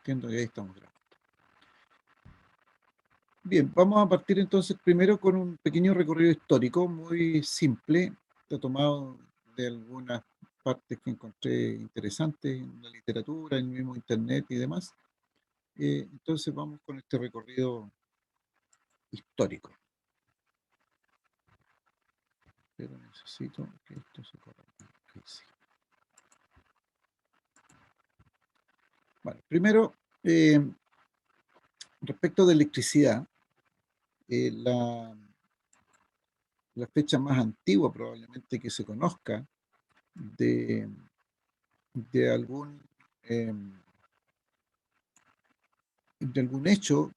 entiendo que ahí estamos grabando. Bien, vamos a partir entonces primero con un pequeño recorrido histórico muy simple. Está tomado de algunas partes que encontré interesantes en la literatura, en el mismo internet y demás. Entonces vamos con este recorrido histórico. Pero necesito que esto se corra. Ahí sí. Bueno, primero, respecto de electricidad, la fecha más antigua probablemente que se conozca de, de algún, eh, de algún hecho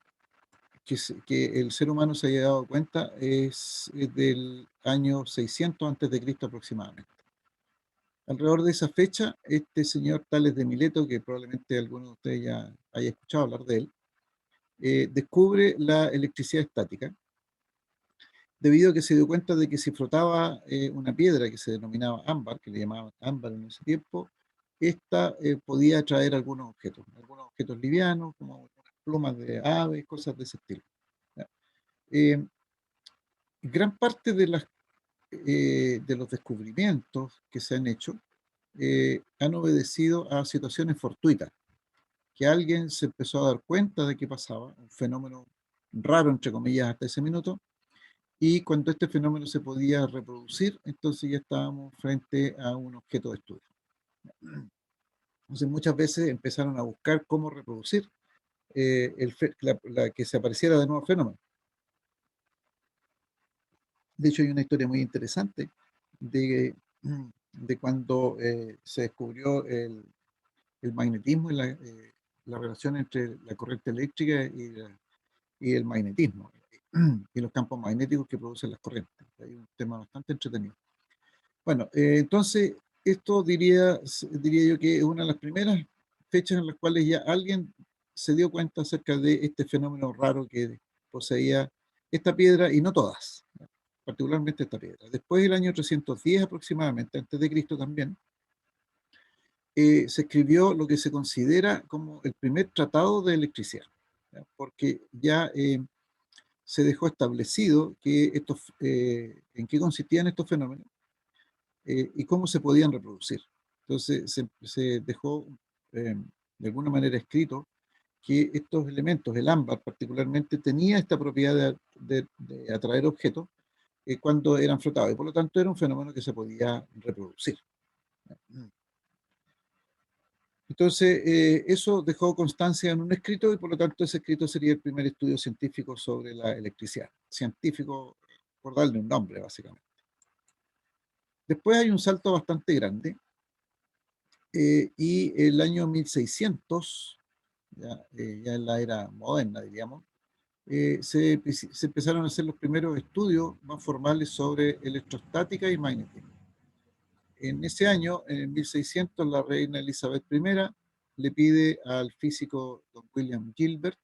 que el ser humano se haya dado cuenta es del año 600 antes de Cristo aproximadamente. Alrededor de esa fecha, este señor Tales de Mileto, que probablemente alguno de ustedes ya haya escuchado hablar de él, descubre la electricidad estática, debido a que se dio cuenta de que si frotaba una piedra que se denominaba ámbar, que le llamaban ámbar en ese tiempo, esta podía atraer algunos objetos livianos, como algunas plumas de aves, cosas de ese estilo. ¿Ya? Eh, Gran parte de los descubrimientos que se han hecho han obedecido a situaciones fortuitas, que alguien se empezó a dar cuenta de que pasaba, un fenómeno raro, entre comillas, hasta ese minuto, y cuando este fenómeno se podía reproducir, entonces ya estábamos frente a un objeto de estudio. Entonces muchas veces empezaron a buscar cómo reproducir que se apareciera de nuevo fenómeno. De hecho, hay una historia muy interesante de, de cuando se descubrió el magnetismo y la relación entre la corriente eléctrica y el magnetismo y los campos magnéticos que producen las corrientes. Hay un tema bastante entretenido. Bueno, entonces, esto diría yo que es una de las primeras fechas en las cuales ya alguien se dio cuenta acerca de este fenómeno raro que poseía esta piedra, y no todas, particularmente esta piedra. Después del año 310 aproximadamente, antes de Cristo también, se escribió lo que se considera como el primer tratado de electricidad, ¿ya? Porque ya se dejó establecido en qué consistían estos fenómenos y cómo se podían reproducir. Entonces se dejó de alguna manera escrito que estos elementos, el ámbar particularmente, tenía esta propiedad de atraer objetos cuando eran frotados, y por lo tanto era un fenómeno que se podía reproducir. Entonces, eso dejó constancia en un escrito, y por lo tanto ese escrito sería el primer estudio científico sobre la electricidad. Científico, por darle un nombre, básicamente. Después hay un salto bastante grande, y el año 1600, ya en la era moderna, diríamos, se empezaron a hacer los primeros estudios más formales sobre electrostática y magnetismo. En ese año, en 1600, la reina Elizabeth I le pide al físico don William Gilbert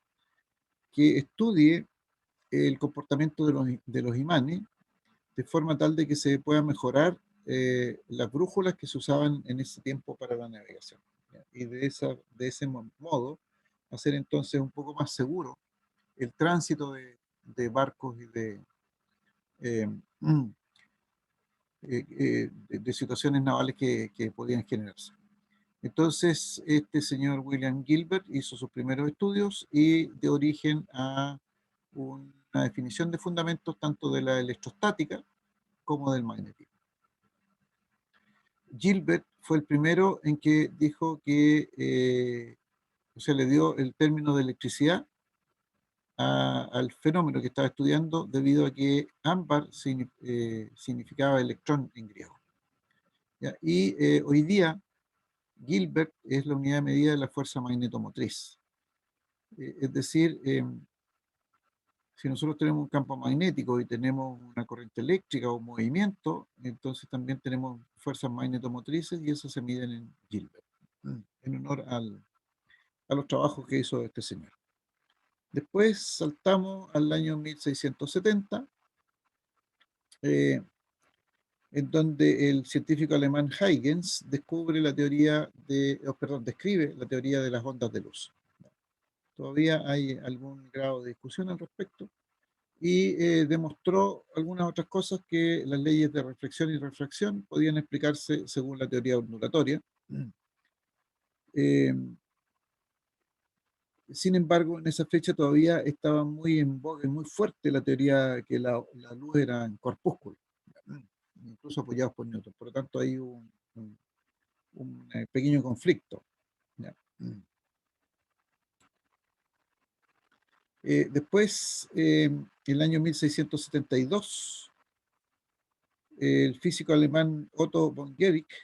que estudie el comportamiento de los imanes, de forma tal de que se puedan mejorar las brújulas que se usaban en ese tiempo para la navegación, ¿ya? Y de ese modo hacer entonces un poco más seguro el tránsito de barcos y eh, de situaciones navales que podían generarse. Entonces, este señor William Gilbert hizo sus primeros estudios y dio origen a una definición de fundamentos tanto de la electrostática como del magnetismo. Gilbert fue el primero en que dijo que se le dio el término de electricidad al fenómeno que estaba estudiando, debido a que ámbar significaba electrón en griego. ¿Ya? Y hoy día Gilbert es la unidad de medida de la fuerza magnetomotriz. Es decir, si nosotros tenemos un campo magnético y tenemos una corriente eléctrica o movimiento, entonces también tenemos fuerzas magnetomotrices, y eso se miden en Gilbert, en honor a los trabajos que hizo este señor. Después saltamos al año 1670, en donde el científico alemán Huygens describe la teoría de las ondas de luz. Todavía hay algún grado de discusión al respecto. Y demostró algunas otras cosas, que las leyes de reflexión y refracción podían explicarse según la teoría ondulatoria. Eh, Sin embargo, en esa fecha todavía estaba muy en boga y muy fuerte la teoría que la luz era en corpúsculo, incluso apoyados por Newton. Por lo tanto, hay un pequeño conflicto. ¿Ya? Después, el año 1672, el físico alemán Otto von Guericke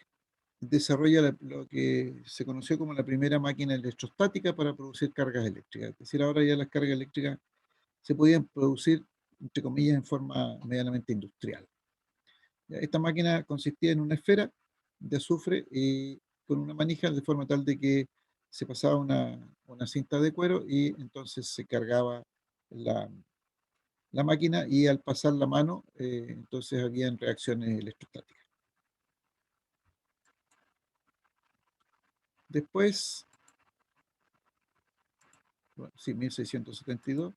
desarrolla lo que se conoció como la primera máquina electrostática para producir cargas eléctricas. Es decir, ahora ya las cargas eléctricas se podían producir, entre comillas, en forma medianamente industrial. Esta máquina consistía en una esfera de azufre y con una manija, de forma tal de que se pasaba una cinta de cuero y entonces se cargaba la, la máquina, y al pasar la mano, entonces habían reacciones electrostáticas. Después, bueno, sí, 1672,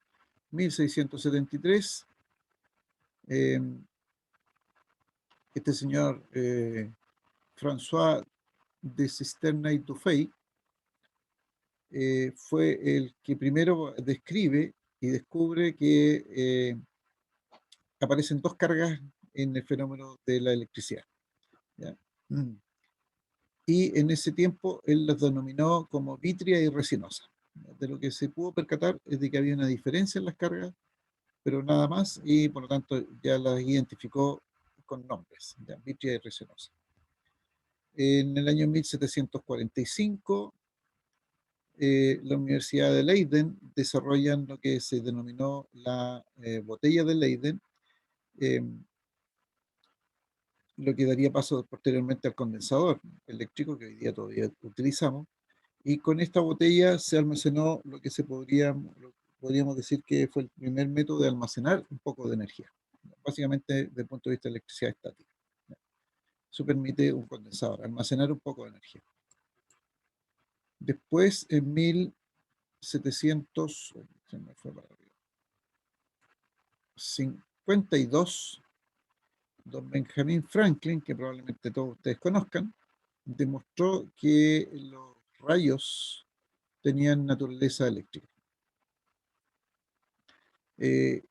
1673, eh, este señor François de Cisternay Dufay fue el que primero describe y descubre que aparecen dos cargas en el fenómeno de la electricidad. ¿Ya? Y en ese tiempo él las denominó como vítrea y resinosa. De lo que se pudo percatar es de que había una diferencia en las cargas, pero nada más, y por lo tanto ya las identificó con nombres, ¿ya? Vítrea y resinosa. En el año 1745, la Universidad de Leiden desarrollan lo que se denominó la botella de Leiden, eh, lo que daría paso posteriormente al condensador eléctrico que hoy día todavía utilizamos. Y con esta botella se almacenó lo que podríamos decir que fue el primer método de almacenar un poco de energía, básicamente desde el punto de vista de electricidad estática. Eso permite un condensador, almacenar un poco de energía. Después, en 1700, se me fue para arriba, 52, don Benjamin Franklin, que probablemente todos ustedes conozcan, demostró que los rayos tenían naturaleza eléctrica. Eh,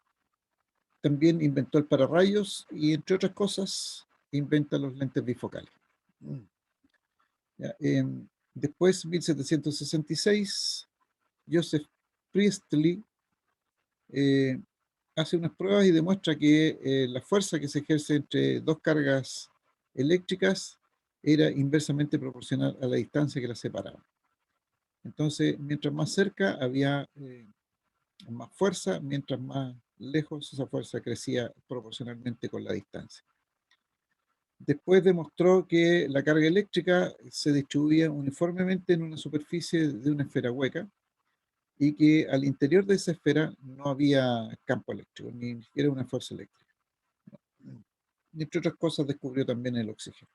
También inventó el pararrayos y, entre otras cosas, inventa los lentes bifocales. Ya, después, 1766, Joseph Priestley eh, hace unas pruebas y demuestra que la fuerza que se ejerce entre dos cargas eléctricas era inversamente proporcional a la distancia que las separaba. Entonces, mientras más cerca había más fuerza, mientras más lejos esa fuerza crecía proporcionalmente con la distancia. Después demostró que la carga eléctrica se distribuía uniformemente en una superficie de una esfera hueca, y que al interior de esa esfera no había campo eléctrico, ni siquiera una fuerza eléctrica. Entre otras cosas, descubrió también el oxígeno.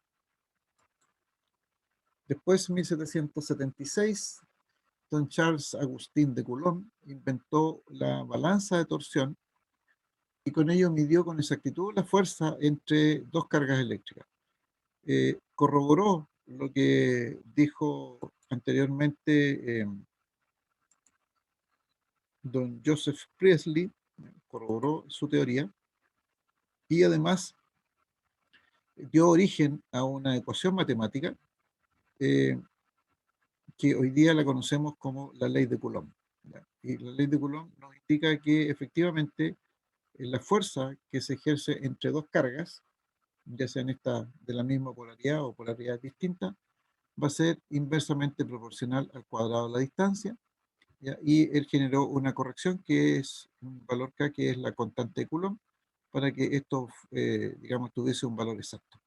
Después, en 1776, don Charles Agustín de Coulomb inventó la balanza de torsión, y con ello midió con exactitud la fuerza entre dos cargas eléctricas. Corroboró lo que dijo anteriormente don Joseph Priestley, corroboró su teoría, y además dio origen a una ecuación matemática eh, que hoy día la conocemos como la ley de Coulomb. ¿Ya? Y la ley de Coulomb nos indica que efectivamente la fuerza que se ejerce entre dos cargas, ya sean estas de la misma polaridad o polaridades distintas, va a ser inversamente proporcional al cuadrado de la distancia. ¿Ya? Y él generó una corrección que es un valor K, que es la constante de Coulomb, para que esto, digamos, tuviese un valor exacto.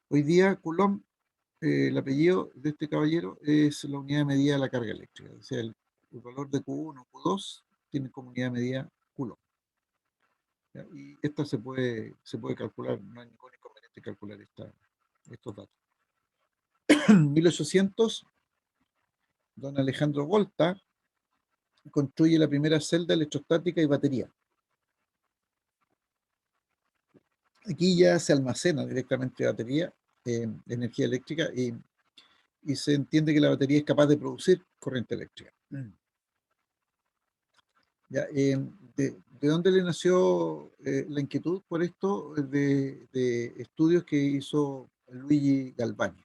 Hoy día, Coulomb, el apellido de este caballero es la unidad de medida de la carga eléctrica. O sea, el valor de Q1, Q2 tiene como unidad de medida Coulomb. ¿Ya? Y esta se puede calcular, no hay ningún inconveniente en calcular estos datos. En 1800, don Alejandro Volta construye la primera celda electrostática y batería. Aquí ya se almacena directamente batería, energía eléctrica, y se entiende que la batería es capaz de producir corriente eléctrica. Ya, ¿de dónde le nació la inquietud por esto? De estudios que hizo Luigi Galvani.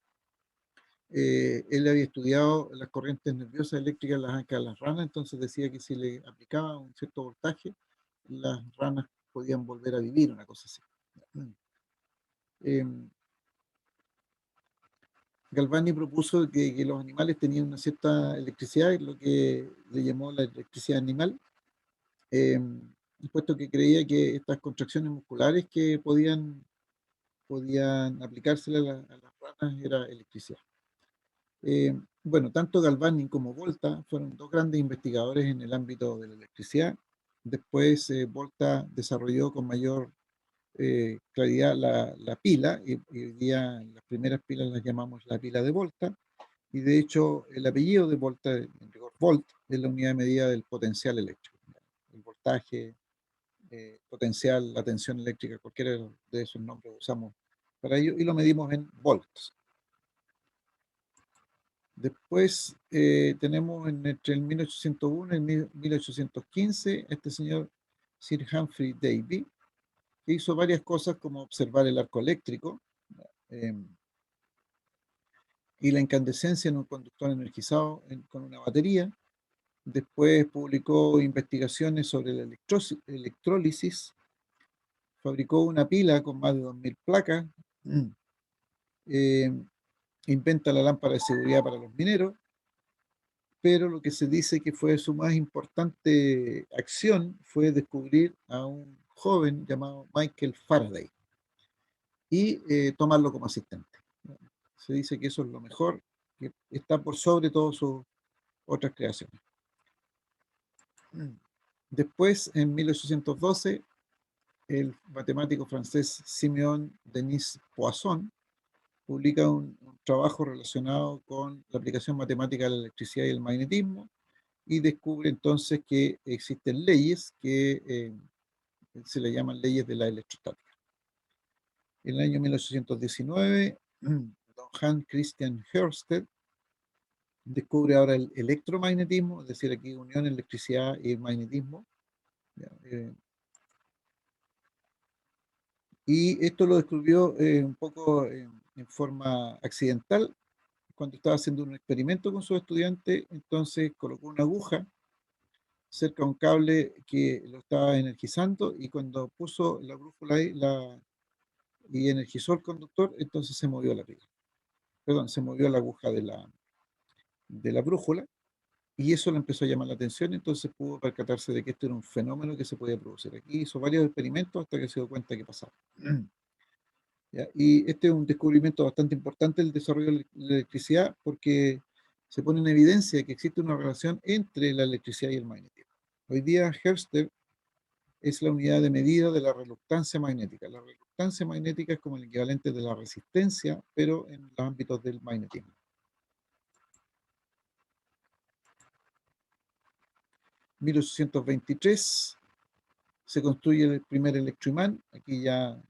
Él había estudiado las corrientes nerviosas eléctricas en las ancas de las ranas, entonces decía que si le aplicaba un cierto voltaje, las ranas podían volver a vivir, una cosa así. Eh, Galvani propuso que los animales tenían una cierta electricidad, lo que le llamó la electricidad animal, eh, puesto que creía que estas contracciones musculares que podían aplicársele a las ranas era electricidad. Bueno, tanto Galvani como Volta fueron dos grandes investigadores en el ámbito de la electricidad. Después Volta desarrolló con mayor claridad la pila, y hoy día las primeras pilas las llamamos la pila de Volta, y de hecho el apellido de Volta, en rigor Volt, es la unidad de medida del potencial eléctrico. El voltaje, potencial, la tensión eléctrica, cualquiera de esos nombres usamos para ello, y lo medimos en volts. Después tenemos entre el 1801 y 1815 este señor Sir Humphrey Davy, que hizo varias cosas como observar el arco eléctrico eh, y la incandescencia en un conductor energizado con una batería. Después publicó investigaciones sobre la electrólisis, fabricó una pila con más de 2000 placas, eh, inventa la lámpara de seguridad para los mineros, pero lo que se dice que fue su más importante acción fue descubrir a un joven llamado Michael Faraday y tomarlo como asistente. Se dice que eso es lo mejor, que está por sobre todas sus otras creaciones. Después, en 1812, el matemático francés Siméon Denis Poisson publica un trabajo relacionado con la aplicación matemática de la electricidad y el magnetismo, y descubre entonces que existen leyes que se le llaman leyes de la electrostática. En el año 1819, don Hans Christian Ørsted descubre ahora el electromagnetismo, es decir, aquí unión electricidad y magnetismo. Y esto lo descubrió un poco en forma accidental, cuando estaba haciendo un experimento con sus estudiantes. Entonces colocó una aguja cerca de un cable que lo estaba energizando, y cuando puso la brújula ahí y energizó el conductor, entonces se movió la pila. Perdón, se movió la aguja de la brújula, y eso le empezó a llamar la atención. Entonces pudo percatarse de que esto era un fenómeno que se podía producir. Aquí hizo varios experimentos hasta que se dio cuenta que pasaba. ¿Ya? Y este es un descubrimiento bastante importante, el desarrollo de la electricidad, porque se pone en evidencia que existe una relación entre la electricidad y el magnetismo. Hoy día Hertz es la unidad de medida de la reluctancia magnética. La reluctancia magnética es como el equivalente de la resistencia, pero en los ámbitos del magnetismo. En 1823 se construye el primer electroimán. Aquí ya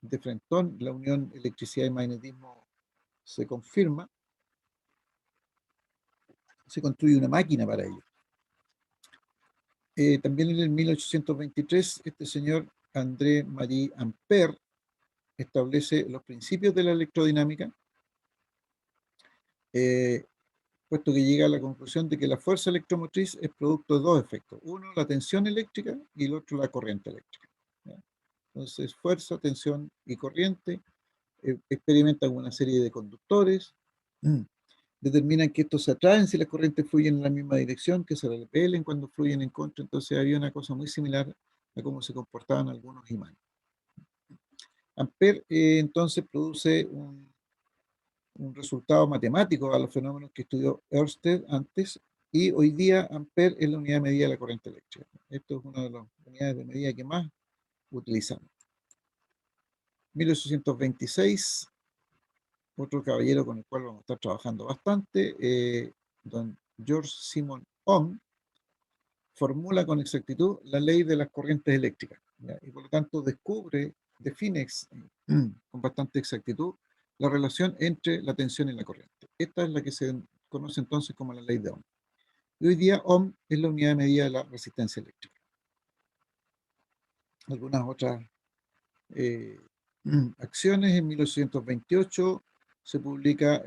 de frentón la unión electricidad y magnetismo se confirma. Se construye una máquina para ello. También en el 1823 este señor André-Marie Ampère establece los principios de la electrodinámica, puesto que llega a la conclusión de que la fuerza electromotriz es producto de dos efectos. Uno, la tensión eléctrica, y el otro, la corriente eléctrica. ¿Ya? Entonces, fuerza, tensión y corriente. Experimentan una serie de conductores, determinan que estos se atraen si las corrientes fluyen en la misma dirección, que se repelen cuando fluyen en contra. Entonces había una cosa muy similar a cómo se comportaban algunos imanes. Ampère entonces produce un resultado matemático a los fenómenos que estudió Ørsted antes, y hoy día Ampère es la unidad de medida de la corriente eléctrica. Esto es una de las unidades de medida que más utilizamos. 1826, otro caballero con el cual vamos a estar trabajando bastante, don George Simon Ohm, formula con exactitud la ley de las corrientes eléctricas, ¿ya? Y por lo tanto define con bastante exactitud la relación entre la tensión y la corriente. Esta es la que se conoce entonces como la ley de Ohm. Y hoy día Ohm es la unidad de medida de la resistencia eléctrica. Algunas otras eh, acciones. En 1828 se publica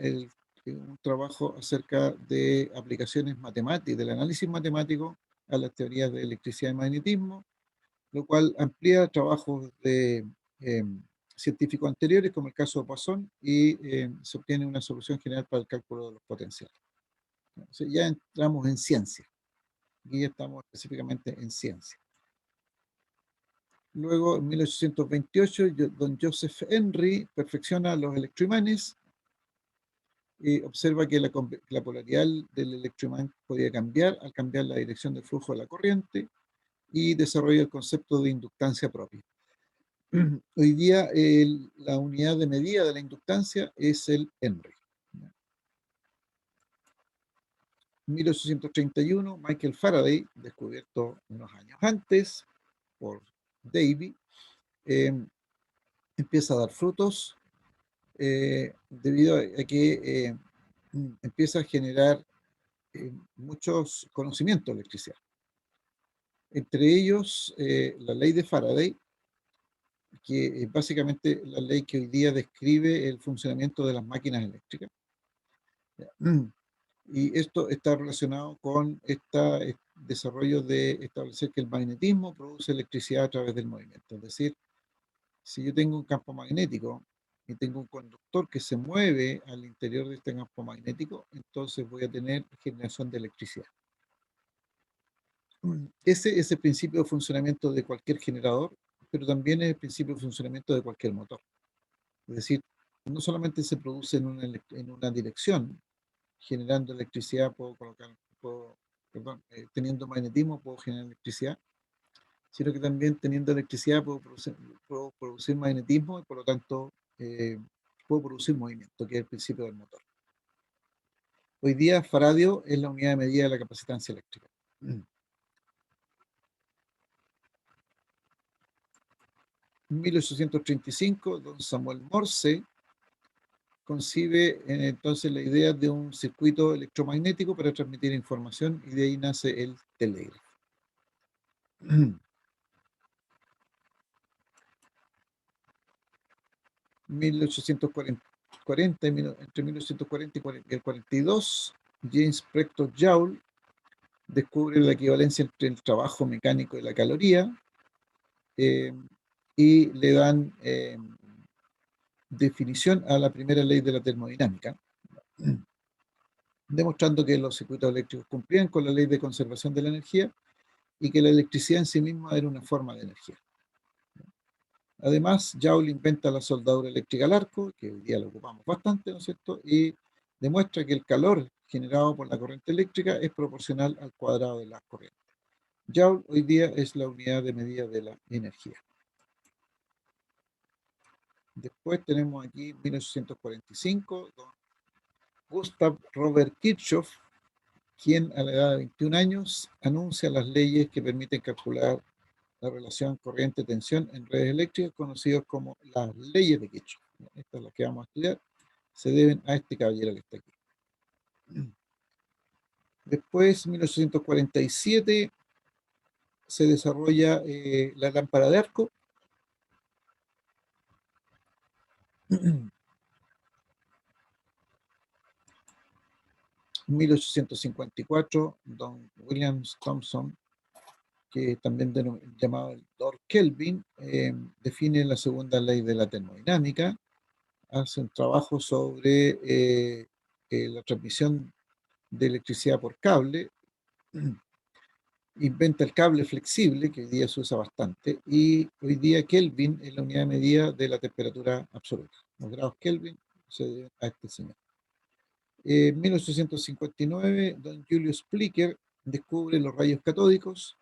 un trabajo acerca de aplicaciones matemáticas, del análisis matemático a las teorías de electricidad y magnetismo, lo cual amplía trabajos de científicos anteriores, como el caso de Poisson, y se obtiene una solución general para el cálculo de los potenciales. Entonces ya entramos en ciencia, y ya estamos específicamente en ciencia. Luego, en 1828, don Joseph Henry perfecciona los electroimanes y observa que la polaridad del electroimán podía cambiar al cambiar la dirección del flujo de la corriente y desarrolla el concepto de inductancia propia. Hoy día la unidad de medida de la inductancia es el Henry. En 1831, Michael Faraday, descubierto unos años antes por Davy, eh, empieza a dar frutos debido a que empieza a generar muchos conocimientos de electricidad. Entre ellos, la ley de Faraday, que es básicamente la ley que hoy día describe el funcionamiento de las máquinas eléctricas. Y esto está relacionado con este desarrollo de establecer que el magnetismo produce electricidad a través del movimiento. Es decir, si yo tengo un campo magnético y tengo un conductor que se mueve al interior de este campo magnético, entonces voy a tener generación de electricidad. Ese es el principio de funcionamiento de cualquier generador, pero también es el principio de funcionamiento de cualquier motor. Es decir, no solamente se produce en una dirección, generando electricidad, teniendo magnetismo puedo generar electricidad, sino que también teniendo electricidad puedo producir magnetismo y por lo tanto puedo producir movimiento, que es el principio del motor. Hoy día faradio es la unidad de medida de la capacitancia eléctrica. En 1835, don Samuel Morse concibe entonces la idea de un circuito electromagnético para transmitir información y de ahí nace el telégrafo. 1840, entre 1840 y el 42, James Preston Joule descubre la equivalencia entre el trabajo mecánico y la caloría y le dan definición a la primera ley de la termodinámica, demostrando que los circuitos eléctricos cumplían con la ley de conservación de la energía y que la electricidad en sí misma era una forma de energía. Además, Joule inventa la soldadura eléctrica al arco, que hoy día lo ocupamos bastante, ¿no es cierto? Y demuestra que el calor generado por la corriente eléctrica es proporcional al cuadrado de las corrientes. Joule hoy día es la unidad de medida de la energía. Después tenemos aquí 1845, don Gustav Robert Kirchhoff, quien a la edad de 21 años anuncia las leyes que permiten calcular la relación corriente-tensión en redes eléctricas, conocidos como las leyes de Kirchhoff. Estas son las que vamos a estudiar, se deben a este caballero que está aquí. Después, en 1847, se desarrolla la lámpara de arco. En 1854, don William Thomson, que también llamado el Lord Kelvin, define la segunda ley de la termodinámica, hace un trabajo sobre la transmisión de electricidad por cable, inventa el cable flexible, que hoy día se usa bastante, y hoy día Kelvin es la unidad de medida de la temperatura absoluta. Los grados Kelvin se deben a este señor. En 1859, don Julius Plicker descubre los rayos catódicos.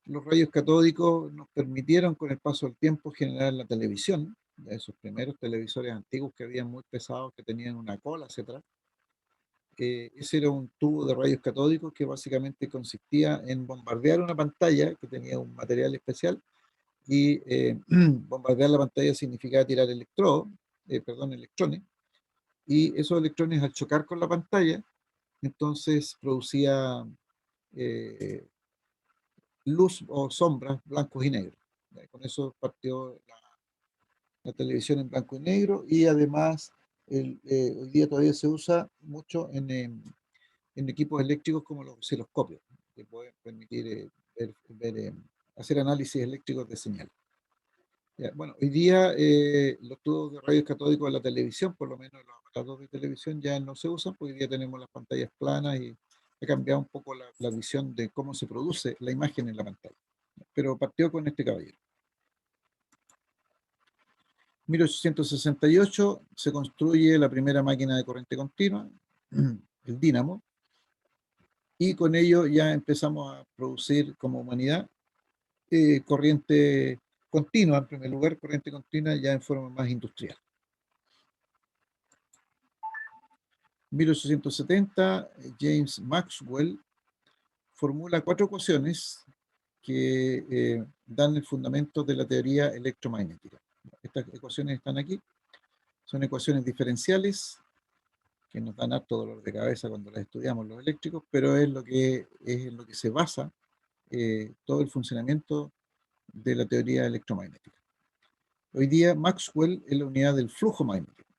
Los rayos catódicos nos permitieron con el paso del tiempo generar la televisión, de esos primeros televisores antiguos que habían muy pesados, que tenían una cola hacia atrás. ese era un tubo de rayos catódicos que básicamente consistía en bombardear una pantalla que tenía un material especial y bombardear la pantalla significaba tirar electrodos, perdón, electrones, y esos electrones al chocar con la pantalla, entonces producía eh, luz o sombras blancos y negros. Con eso partió la televisión en blanco y negro y además hoy día todavía se usa mucho en equipos eléctricos como los osciloscopios, que pueden permitir hacer análisis eléctricos de señal. Ya, bueno, hoy día los tubos de rayos catódicos de la televisión, por lo menos los aparatos de televisión, ya no se usan, porque hoy día tenemos las pantallas planas y ha cambiado un poco la visión de cómo se produce la imagen en la pantalla. Pero partió con este caballero. 1868 se construye la primera máquina de corriente continua, el dínamo, y con ello ya empezamos a producir como humanidad corriente continua, en primer lugar, corriente continua ya en forma más industrial. 1870, James Maxwell formula cuatro ecuaciones que dan el fundamento de la teoría electromagnética. Estas ecuaciones están aquí, son ecuaciones diferenciales que nos dan harto dolor de cabeza cuando las estudiamos los eléctricos, pero es en lo que se basa todo el funcionamiento de la teoría electromagnética. Hoy día Maxwell es la unidad del flujo magnético.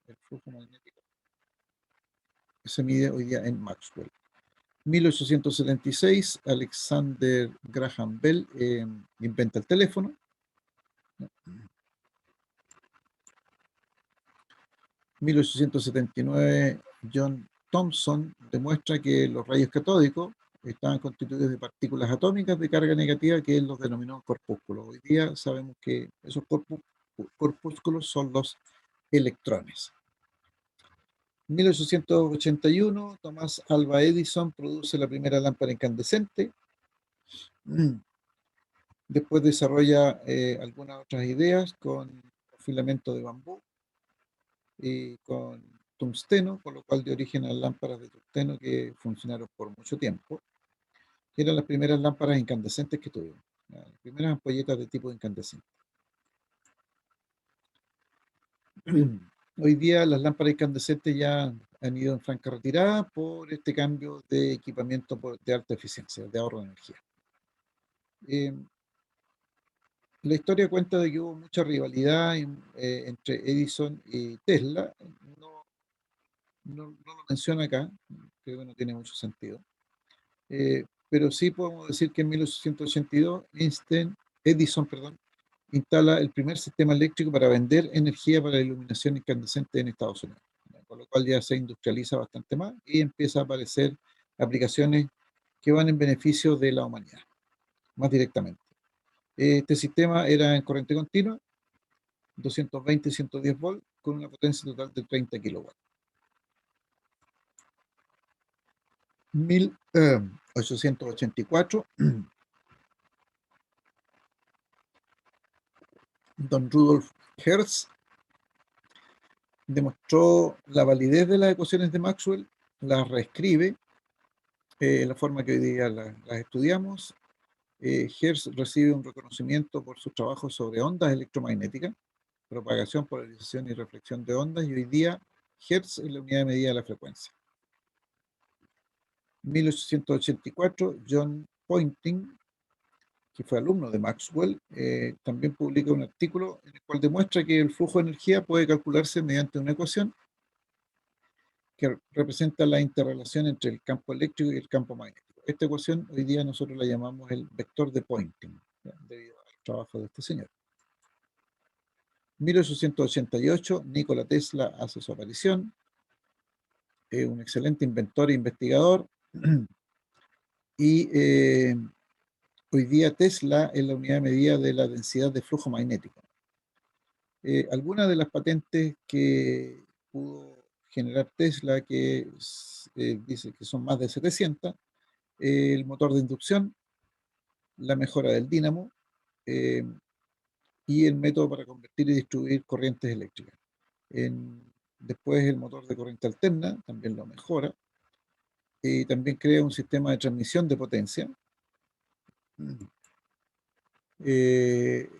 El flujo magnético se mide hoy día en Maxwell. 1876, Alexander Graham Bell inventa el teléfono. 1879, John Thomson demuestra que los rayos catódicos estaban constituidos de partículas atómicas de carga negativa que él los denominó corpúsculos. Hoy día sabemos que esos corpúsculos son los electrones. 1881, Thomas Alva Edison produce la primera lámpara incandescente. Después desarrolla algunas otras ideas con filamento de bambú y con tungsteno, con lo cual dio origen a lámparas de tungsteno que funcionaron por mucho tiempo, que eran las primeras lámparas incandescentes que tuvimos, las primeras ampolletas de tipo incandescente. Hoy día las lámparas incandescentes ya han ido en franca retirada por este cambio de equipamiento de alta eficiencia, de ahorro de energía. La historia cuenta de que hubo mucha rivalidad entre Edison y Tesla. No lo menciona acá, creo que no tiene mucho sentido. Pero sí podemos decir que en 1882 Edison, instala el primer sistema eléctrico para vender energía para la iluminación incandescente en Estados Unidos, con lo cual ya se industrializa bastante más y empieza a aparecer aplicaciones que van en beneficio de la humanidad, más directamente. Este sistema era en corriente continua, 220 y 110 volts, con una potencia total de 30 kilowatts. 1884, don Rudolf Hertz demostró la validez de las ecuaciones de Maxwell, las reescribe, la forma que hoy día las estudiamos. Hertz recibe un reconocimiento por sus trabajos sobre ondas electromagnéticas, propagación, polarización y reflexión de ondas, y hoy día Hertz es la unidad de medida de la frecuencia. 1884, John Poynting, que fue alumno de Maxwell, también publica un artículo en el cual demuestra que el flujo de energía puede calcularse mediante una ecuación que representa la interrelación entre el campo eléctrico y el campo magnético. Esta ecuación hoy día nosotros la llamamos el vector de Poynting, debido al trabajo de este señor. 1888, Nikola Tesla hace su aparición, un excelente inventor e investigador, y hoy día Tesla es la unidad de medida de la densidad de flujo magnético. Algunas de las patentes que pudo generar Tesla, que dice que son más de 700, el motor de inducción, la mejora del dínamo eh, y el método para convertir y distribuir corrientes eléctricas. Después el motor de corriente alterna también lo mejora. y también crea un sistema de transmisión de potencia. Eh,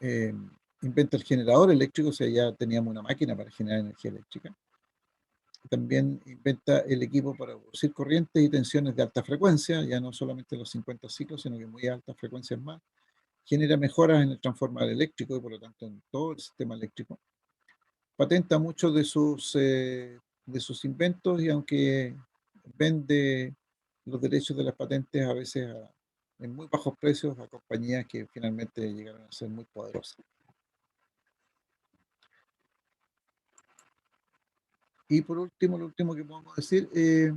eh, Inventa el generador eléctrico, o sea, ya teníamos una máquina para generar energía eléctrica. También inventa el equipo para producir corrientes y tensiones de alta frecuencia, ya no solamente los 50 ciclos, sino que muy altas frecuencias más. Genera mejoras en el transformador eléctrico y por lo tanto en todo el sistema eléctrico. Patenta muchos de sus inventos y aunque vende los derechos de las patentes a veces en muy bajos precios a compañías que finalmente llegaron a ser muy poderosas. Y por último, lo último que podemos decir, que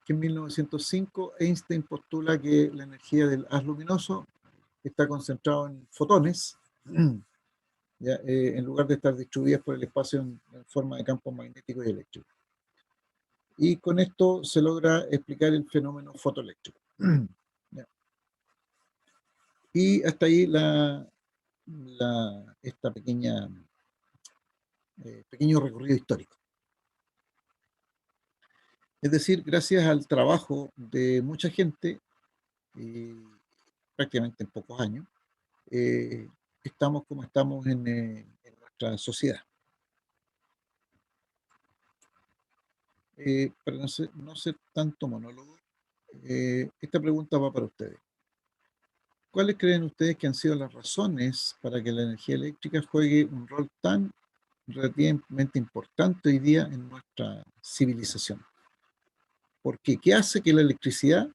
en 1905 Einstein postula que la energía del haz luminoso está concentrada en fotones, ¿ya? En lugar de estar distribuidas por el espacio en forma de campos magnéticos y eléctricos. Y con esto se logra explicar el fenómeno fotoeléctrico. ¿Ya? Y hasta ahí esta pequeño recorrido histórico. Es decir, gracias al trabajo de mucha gente, prácticamente en pocos años, eh, estamos como estamos en nuestra sociedad. Para no ser tanto monólogo, esta pregunta va para ustedes. ¿Cuáles creen ustedes que han sido las razones para que la energía eléctrica juegue un rol tan relativamente importante hoy día en nuestra civilización? ¿Por qué? ¿Qué hace que la electricidad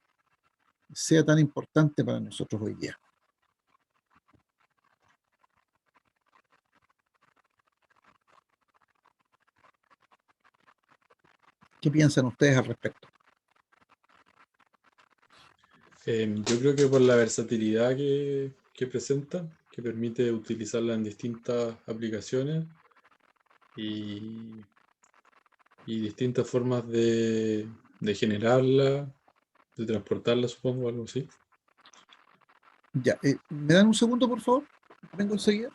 sea tan importante para nosotros hoy día? ¿Qué piensan ustedes al respecto? Yo creo que por la versatilidad que presenta, que permite utilizarla en distintas aplicaciones y, y distintas formas de generarla, de transportarla, supongo, algo así. Ya, ¿me dan un segundo, por favor? Vengo enseguida.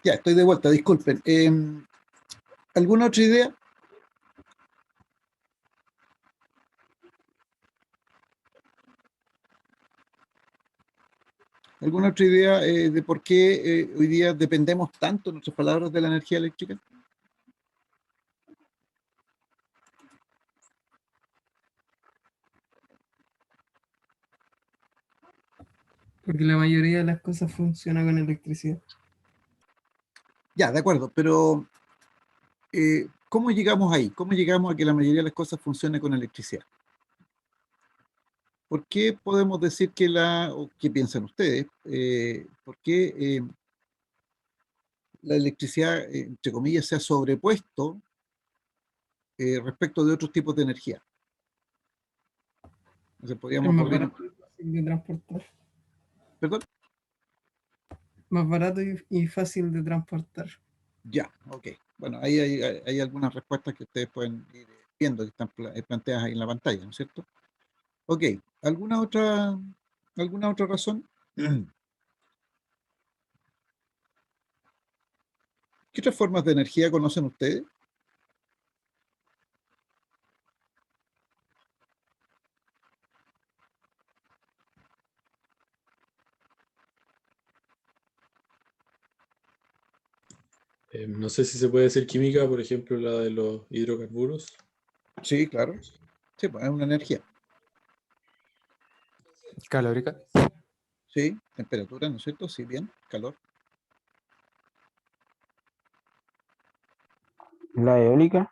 Ya, estoy de vuelta, disculpen. ¿Alguna otra idea? ¿Alguna otra idea de por qué hoy día dependemos tanto, en otras palabras, de la energía eléctrica? Porque la mayoría de las cosas funciona con electricidad. Ya, de acuerdo, pero ¿cómo llegamos ahí? ¿Cómo llegamos a que la mayoría de las cosas funcionen con electricidad? ¿Por qué podemos decir o qué piensan ustedes? ¿Por qué la electricidad, entre comillas, se ha sobrepuesto respecto de otros tipos de energía? Entonces Es podríamos más abrir, barato y fácil de transportar. perdón, Más barato y fácil de transportar. ya, ok. Bueno, ahí hay algunas respuestas que ustedes pueden ir viendo que están planteadas ahí en la pantalla, ¿no es cierto? Ok, alguna otra razón? ¿Qué otras formas de energía conocen ustedes? No sé si se puede decir química, por ejemplo, la de los hidrocarburos. Sí, claro. Sí, pues es una energía. Calórica. Sí, temperatura, ¿no es cierto? Sí, bien, calor. La eólica,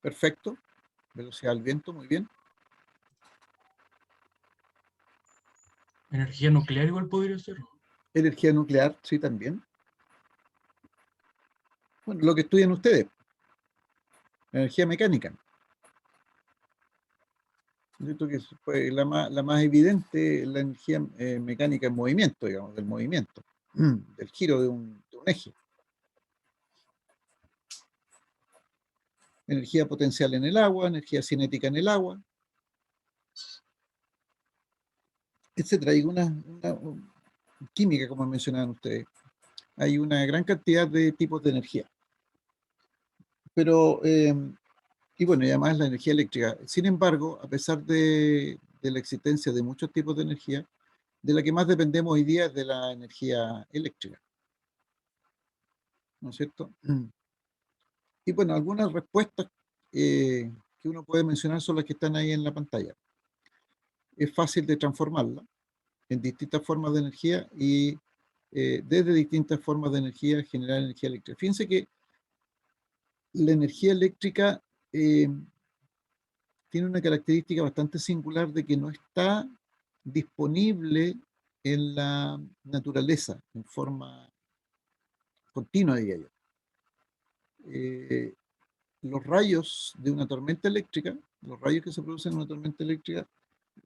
Perfecto. Velocidad del viento, muy bien. Energía nuclear igual podría ser. Energía nuclear, sí, también. Bueno, lo que estudian ustedes, energía mecánica. Yo creo que pues, la más evidente es la energía mecánica en movimiento, digamos, del movimiento, del giro de un eje. Energía potencial en el agua, energía cinética en el agua, etcétera. Hay química, como mencionaban ustedes. Hay una gran cantidad de tipos de energía. Pero, y bueno, y además la energía eléctrica. Sin embargo, a pesar de la existencia de muchos tipos de energía, de la que más dependemos hoy día es de la energía eléctrica, ¿no es cierto? Y bueno, algunas respuestas que uno puede mencionar son las que están ahí en la pantalla. Es fácil de transformarla en distintas formas de energía y desde distintas formas de energía generar energía eléctrica. Fíjense que la energía eléctrica tiene una característica bastante singular de que no está disponible en la naturaleza en forma continua, diría yo. Los rayos de una tormenta eléctrica, los rayos que se producen en una tormenta eléctrica,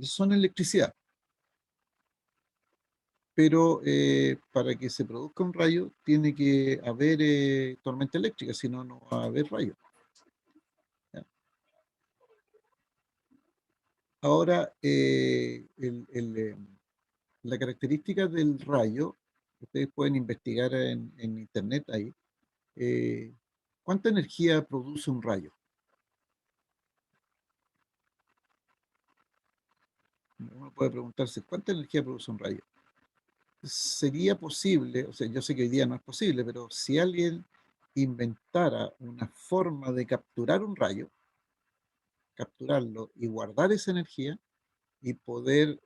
son electricidad. Pero para que se produzca un rayo tiene que haber tormenta eléctrica, si no, no va a haber rayo. ¿Ya? Ahora, la característica del rayo, ustedes pueden investigar en internet ahí, ¿cuánta energía produce un rayo? Uno puede preguntarse, ¿cuánta energía produce un rayo? Sería posible, o sea, yo sé que hoy día no es posible, pero si alguien inventara una forma de capturar un rayo, capturarlo y guardar esa energía y poder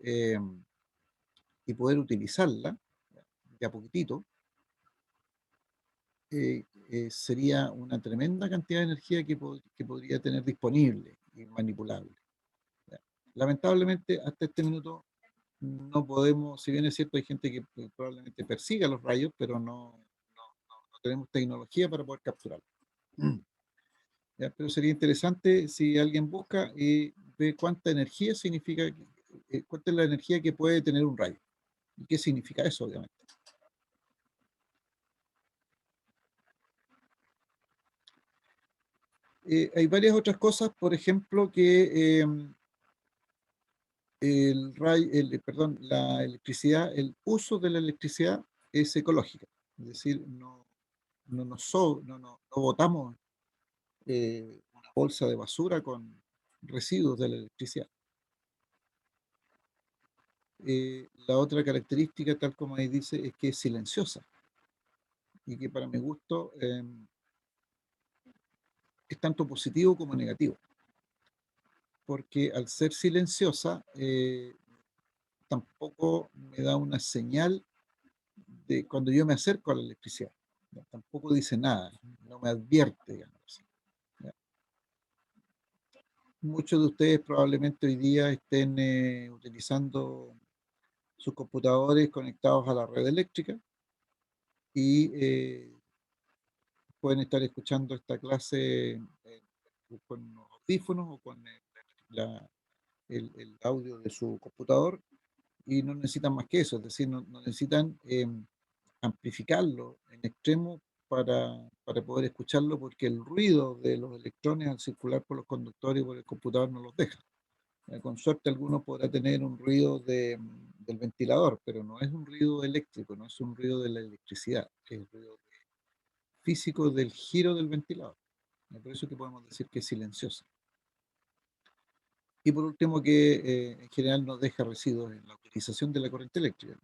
utilizarla de a poquitito, sería una tremenda cantidad de energía que podría tener disponible y manipulable. ¿Ya? Lamentablemente, hasta este minuto no podemos, si bien es cierto, hay gente que probablemente persiga los rayos, pero no tenemos tecnología para poder capturarlos. ¿Ya? Pero sería interesante si alguien busca y ve cuánta energía significa, cuánta es la energía que puede tener un rayo. ¿Y qué significa eso, obviamente? Hay varias otras cosas, por ejemplo, que perdón, la electricidad, el uso de la electricidad es ecológica. Es decir, no botamos una bolsa de basura con residuos de la electricidad. La otra característica, tal como ahí dice, es que es silenciosa y que para mi gusto es tanto positivo como negativo, porque al ser silenciosa tampoco me da una señal de cuando yo me acerco a la electricidad. ¿Ya? Tampoco dice nada, no me advierte, digamos así. ¿Ya? Muchos de ustedes probablemente hoy día estén utilizando sus computadores conectados a la red eléctrica y pueden estar escuchando esta clase con unos audífonos o con el audio de su computador y no necesitan más que eso, es decir, no necesitan amplificarlo en extremo para poder escucharlo porque el ruido de los electrones al circular por los conductores y por el computador no los deja. Con suerte alguno podrá tener un ruido del ventilador, pero no es un ruido eléctrico, no es un ruido de la electricidad, es el ruido físico del giro del ventilador. Por eso que podemos decir que es silenciosa. Y por último, que en general no deja residuos en la utilización de la corriente eléctrica.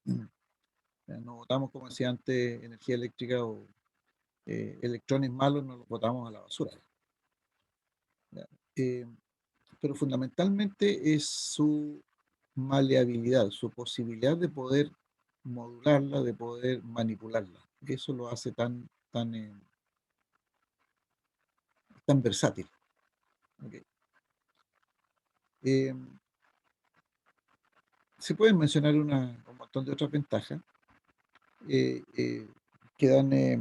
No botamos, como decía antes, energía eléctrica o electrones malos, no los botamos a la basura. ¿Ya? Pero fundamentalmente es su maleabilidad, su posibilidad de poder modularla, de poder manipularla. Eso lo hace tan versátil. ¿Ok? Eh, Se pueden mencionar un montón de otras ventajas eh, eh, que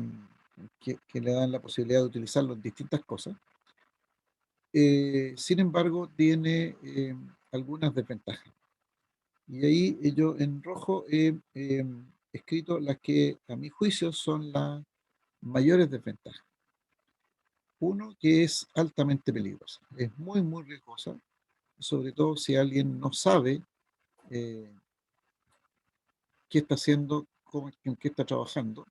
que le dan la posibilidad de utilizarlo en distintas cosas. Sin embargo, tiene algunas desventajas. Y ahí yo en rojo he escrito las que a mi juicio son las mayores desventajas. Uno, que es altamente peligrosa, es muy, muy riesgosa, sobre todo si alguien no sabe eh, qué está haciendo, en qué está trabajando,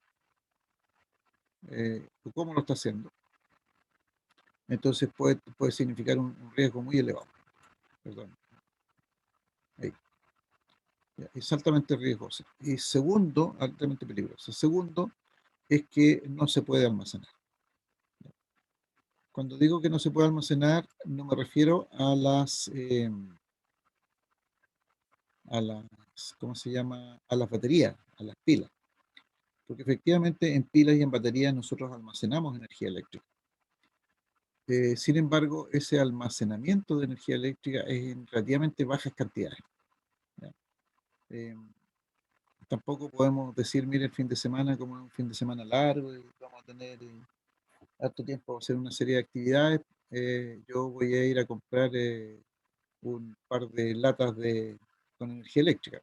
o cómo lo está haciendo. Entonces puede significar un riesgo muy elevado. Perdón. Ahí. Ya, es altamente riesgosa. Y segundo, altamente peligrosa. Segundo, es que no se puede almacenar. Cuando digo que no se puede almacenar, no me refiero a las, ¿cómo se llama? A las baterías, a las pilas. Porque efectivamente en pilas y en baterías nosotros almacenamos energía eléctrica. Sin embargo, ese almacenamiento de energía eléctrica es en relativamente bajas cantidades. ¿Ya? Eh, Tampoco podemos decir, mire, el fin de semana, como es un fin de semana largo, y vamos a tener harto tiempo para hacer una serie de actividades, yo voy a ir a comprar un par de latas con energía eléctrica,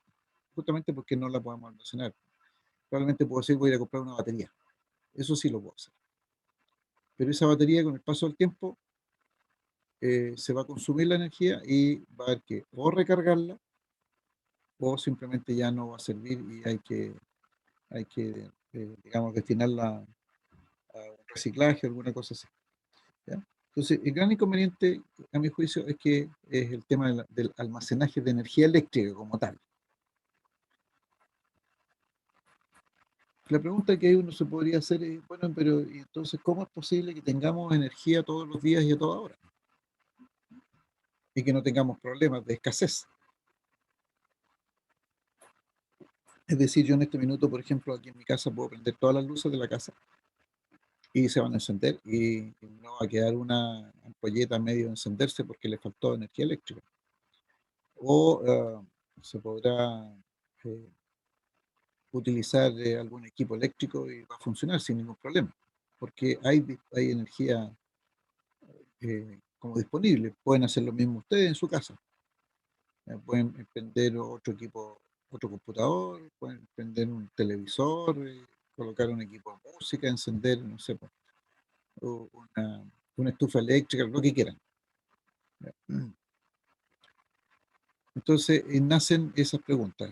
justamente porque no la podemos almacenar. Probablemente puedo decir, voy a ir a comprar una batería. Eso sí lo puedo hacer. Pero esa batería, con el paso del tiempo, se va a consumir la energía y va a haber que o recargarla o simplemente ya no va a servir y hay que digamos, destinarla a un reciclaje o alguna cosa así. ¿Ya? Entonces, el gran inconveniente, a mi juicio, es que es el tema del almacenaje de energía eléctrica como tal. La pregunta que uno se podría hacer es, bueno, pero ¿y entonces cómo es posible que tengamos energía todos los días y a toda hora? Y que no tengamos problemas de escasez. Es decir, yo en este minuto, por ejemplo, aquí en mi casa puedo prender todas las luces de la casa y se van a encender y no va a quedar una ampolleta medio de encenderse porque le faltó energía eléctrica. O se podrá eh, utilizar algún equipo eléctrico y va a funcionar sin ningún problema, porque hay energía como disponible. Pueden hacer lo mismo ustedes en su casa. Pueden prender otro equipo, otro computador, pueden prender un televisor, colocar un equipo de música, encender, no sé, pues, o una estufa eléctrica, lo que quieran. Entonces nacen esas preguntas.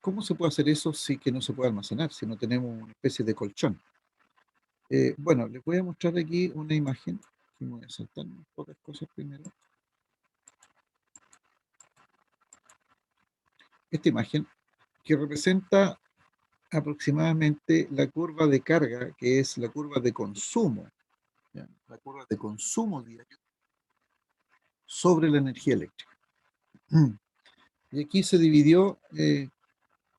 ¿Cómo se puede hacer eso si que no se puede almacenar, si no tenemos una especie de colchón? Bueno, les voy a mostrar aquí una imagen. Me voy a saltar unas pocas cosas primero. Esta imagen que representa aproximadamente la curva de carga, que es la curva de consumo, ¿ya? La curva de consumo diario sobre la energía eléctrica. Y aquí se dividió,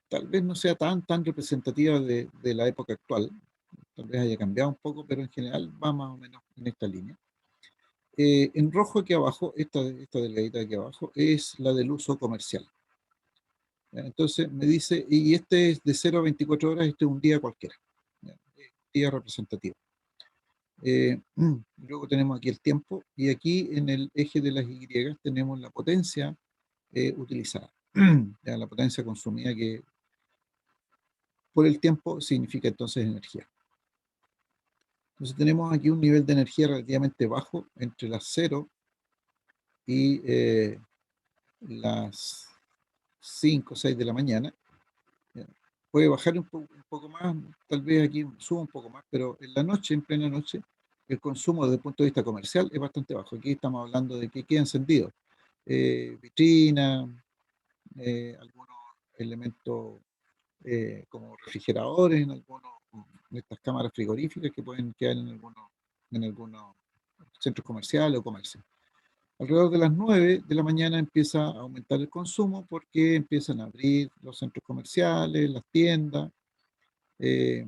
tal vez no sea tan representativa de la época actual, tal vez haya cambiado un poco, pero en general va más o menos en esta línea. En rojo aquí abajo, esta delgadita de aquí abajo, es la del uso comercial. ¿Ya? Entonces me dice, y este es de 0 a 24 horas, este es un día cualquiera, ¿ya? Día representativo. Luego tenemos aquí el tiempo, y aquí en el eje de las Y tenemos la potencia utilizada, ¿ya? La potencia consumida, que por el tiempo significa entonces energía. Entonces tenemos aquí un nivel de energía relativamente bajo, entre las 0 y las 5 o 6 de la mañana. ¿Ya? Puede bajar un poco más, tal vez aquí suba un poco más, pero en la noche, en plena noche, el consumo desde el punto de vista comercial es bastante bajo. Aquí estamos hablando de que queda encendido. Vitrina, algunos elementos como refrigeradores, en algunos de estas cámaras frigoríficas que pueden quedar en algunos centros comerciales o comercios. Alrededor de las 9 de la mañana empieza a aumentar el consumo porque empiezan a abrir los centros comerciales, las tiendas. El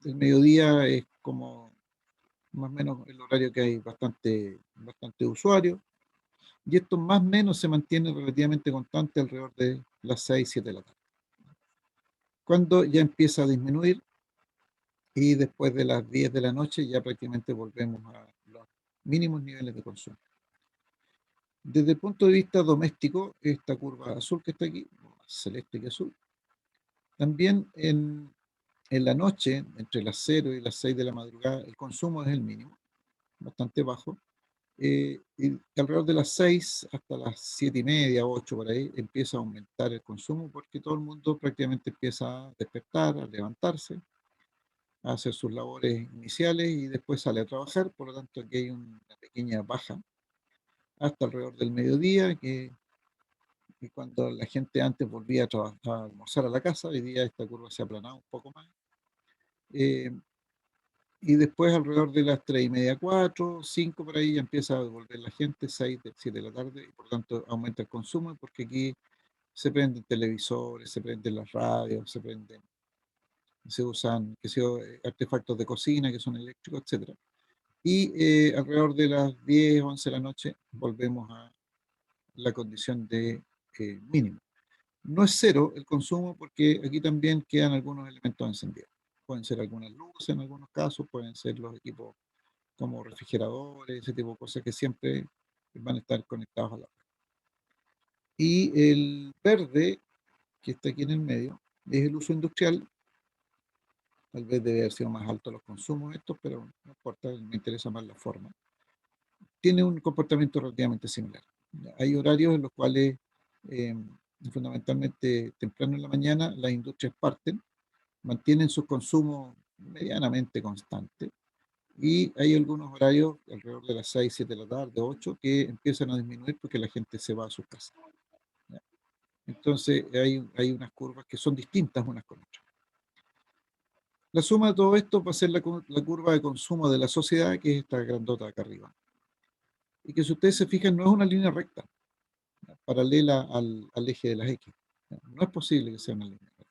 mediodía es como más o menos el horario que hay bastante usuario. Y esto más o menos se mantiene relativamente constante alrededor de las 6 7 de la tarde. Cuando ya empieza a disminuir y después de las 10 de la noche ya prácticamente volvemos a los mínimos niveles de consumo. Desde el punto de vista doméstico, esta curva azul que está aquí, más celeste que azul, también en la noche, entre las 0 y las 6 de la madrugada, el consumo es el mínimo, bastante bajo. Y alrededor de las 6 hasta las 7 y media, 8 por ahí, empieza a aumentar el consumo porque todo el mundo prácticamente empieza a despertar, a levantarse, a hacer sus labores iniciales y después sale a trabajar. Por lo tanto, aquí hay una pequeña baja hasta alrededor del mediodía, que cuando la gente antes volvía a, a almorzar a la casa, hoy día esta curva se ha aplanado un poco más. Eh, y después alrededor de las 3 y media, 4 5 por ahí ya empieza a volver la gente, 6 7 de la tarde, y por lo tanto aumenta el consumo porque aquí se prenden televisores, se prenden las radios, se usan qué sé yo, artefactos de cocina que son eléctricos, etcétera. Y alrededor de las 10 11 de la noche volvemos a la condición de mínimo. No es cero el consumo porque aquí también quedan algunos elementos encendidos. Pueden ser algunas luces en algunos casos, pueden ser los equipos como refrigeradores, ese tipo de cosas que siempre van a estar conectados a la red. Y el verde, que está aquí en el medio, es el uso industrial. Tal vez debe haber sido más alto los consumos estos, pero no importa, me interesa más la forma. Tiene un comportamiento relativamente similar. Hay horarios en los cuales, eh, fundamentalmente temprano en la mañana, las industrias parten, mantienen sus consumos medianamente constantes, y hay algunos horarios, alrededor de las 6 7 de la tarde, 8 que empiezan a disminuir porque la gente se va a sus casas. ¿Ya? Entonces hay unas curvas que son distintas unas con otras. La suma de todo esto va a ser la curva de consumo de la sociedad, que es esta grandota acá arriba. Y que si ustedes se fijan, no es una línea recta, ¿ya? Paralela al eje de las X. ¿Ya? No es posible que sea una línea recta.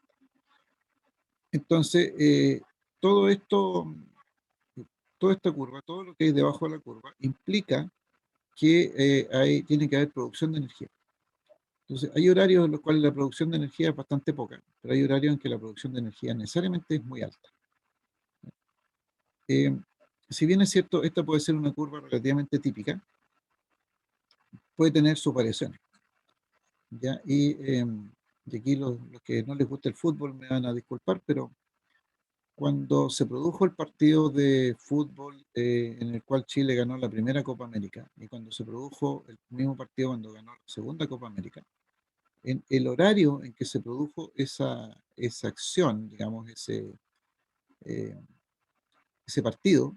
Entonces, todo esto, toda esta curva, todo lo que hay debajo de la curva, implica que tiene que haber producción de energía. Entonces, hay horarios en los cuales la producción de energía es bastante poca, pero hay horarios en que la producción de energía necesariamente es muy alta. Eh, si bien es cierto, esta puede ser una curva relativamente típica, puede tener sus variaciones. ¿Ya? Y aquí los que no les gusta el fútbol me van a disculpar, pero cuando se produjo el partido de fútbol en el cual Chile ganó la primera Copa América, y cuando se produjo el mismo partido cuando ganó la segunda Copa América, en el horario en que se produjo esa acción, digamos, eh, ese partido,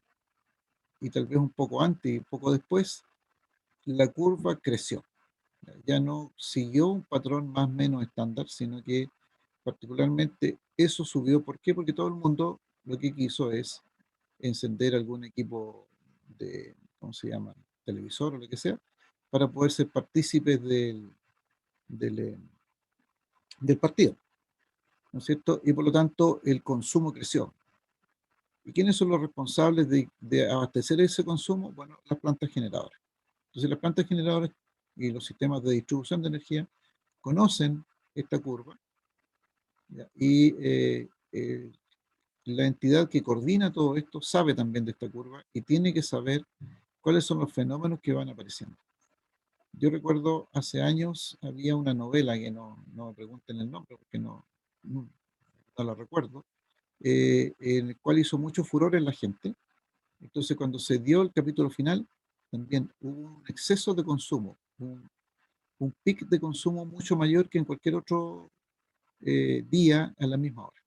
y tal vez un poco antes y un poco después, la curva creció. Ya no siguió un patrón más o menos estándar, sino que particularmente eso subió. ¿Por qué? Porque todo el mundo lo que quiso es encender algún equipo de, ¿cómo se llama? Televisor o lo que sea, para poder ser partícipes del, eh, del partido, ¿no es cierto? Y por lo tanto el consumo creció. ¿Y quiénes son los responsables de abastecer ese consumo? Bueno, las plantas generadoras. Entonces las plantas generadoras y los sistemas de distribución de energía conocen esta curva, ¿ya? Y la entidad que coordina todo esto sabe también de esta curva y tiene que saber cuáles son los fenómenos que van apareciendo. Yo recuerdo hace años había una novela que no me pregunten el nombre porque no la recuerdo, en el cual hizo mucho furor en la gente. Entonces, cuando se dio el capítulo final, también hubo un exceso de consumo, un pic de consumo mucho mayor que en cualquier otro día a la misma hora.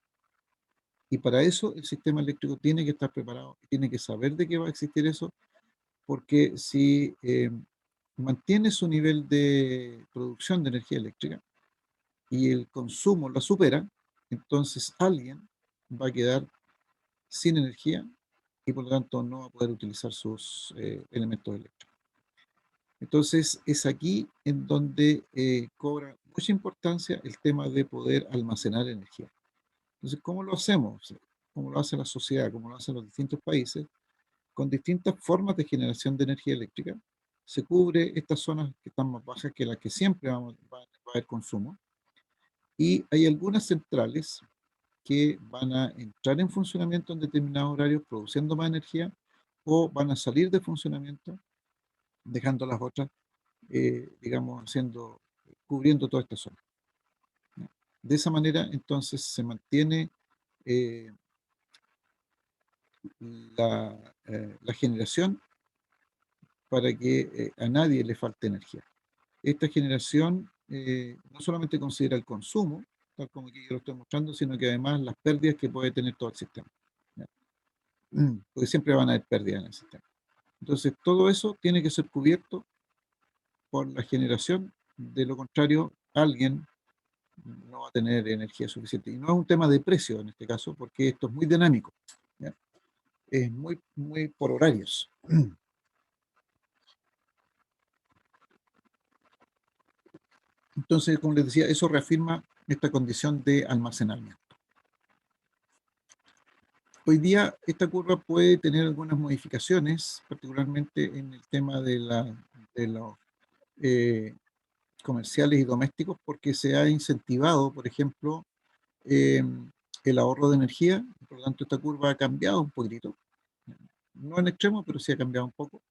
Y para eso el sistema eléctrico tiene que estar preparado, tiene que saber de qué va a existir eso, porque si mantiene su nivel de producción de energía eléctrica y el consumo la supera, entonces alguien va a quedar sin energía y por lo tanto no va a poder utilizar sus elementos eléctricos. Entonces, es aquí en donde cobra mucha importancia el tema de poder almacenar energía. Entonces, ¿cómo lo hacemos? ¿Cómo lo hace la sociedad? ¿Cómo lo hacen los distintos países? Con distintas formas de generación de energía eléctrica. Se cubre estas zonas que están más bajas que las que siempre va a haber consumo. Y hay algunas centrales que van a entrar en funcionamiento en determinados horarios produciendo más energía o van a salir de funcionamiento dejando las otras, digamos, cubriendo toda esta zona. ¿Ya? De esa manera, entonces, se mantiene eh, la generación para que a nadie le falte energía. Esta generación no solamente considera el consumo, tal como aquí yo lo estoy mostrando, sino que además las pérdidas que puede tener todo el sistema. ¿Ya? Porque siempre van a haber pérdidas en el sistema. Entonces, todo eso tiene que ser cubierto por la generación, de lo contrario, alguien no va a tener energía suficiente. Y no es un tema de precio en este caso, porque esto es muy dinámico, ¿ya? Es muy por horarios. Entonces, como les decía, eso reafirma esta condición de almacenamiento. Hoy día esta curva puede tener algunas modificaciones, particularmente en el tema de los eh, comerciales y domésticos, porque se ha incentivado, por ejemplo, eh, el ahorro de energía. Por lo tanto, esta curva ha cambiado un poquitito. No en extremo, pero sí ha cambiado un poco.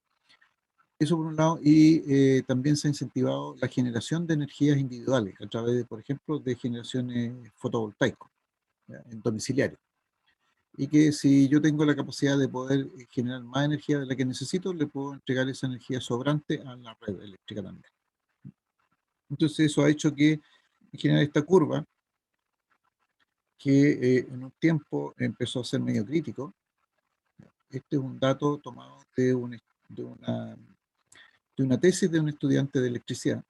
Eso por un lado, y también se ha incentivado la generación de energías individuales a través de, por ejemplo, de generaciones fotovoltaicas, ¿ya? En domiciliario. Y que si yo tengo la capacidad de poder generar más energía de la que necesito, le puedo entregar esa energía sobrante a la red eléctrica también. Entonces eso ha hecho que generar esta curva, que en un tiempo empezó a ser medio crítico. Este es un dato tomado de una tesis de un estudiante de electricidad,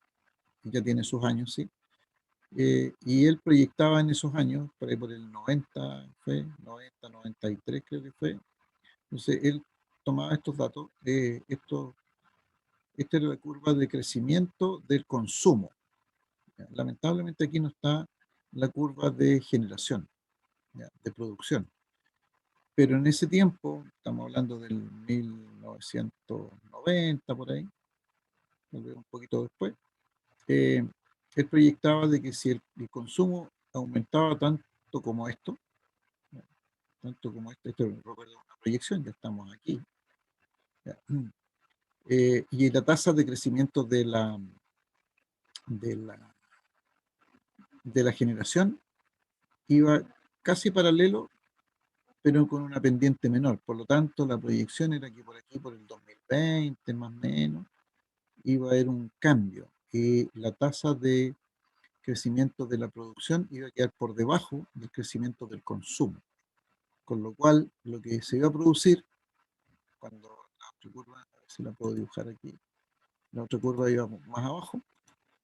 que ya tiene sus años, ¿sí? Y él proyectaba en esos años, por ahí por el 90, fue 90, 93 creo que fue. Entonces él tomaba estos datos, esta era la curva de crecimiento del consumo. ¿Ya? Lamentablemente aquí no está la curva de generación, ¿ya? De producción. Pero en ese tiempo, estamos hablando del 1990 por ahí, tal vez un poquito después, eh, él proyectaba de que si el consumo aumentaba tanto como esto, ¿ya? Tanto como esto recuerdo una proyección, ya estamos aquí, ¿ya? Y la tasa de crecimiento de la, de la generación iba casi paralelo, pero con una pendiente menor. Por lo tanto, la proyección era que por aquí, por el 2020, más o menos, iba a haber un cambio. Y la tasa de crecimiento de la producción iba a quedar por debajo del crecimiento del consumo. Con lo cual, lo que se iba a producir, cuando la otra curva, a ver si la puedo dibujar aquí, la otra curva iba más abajo,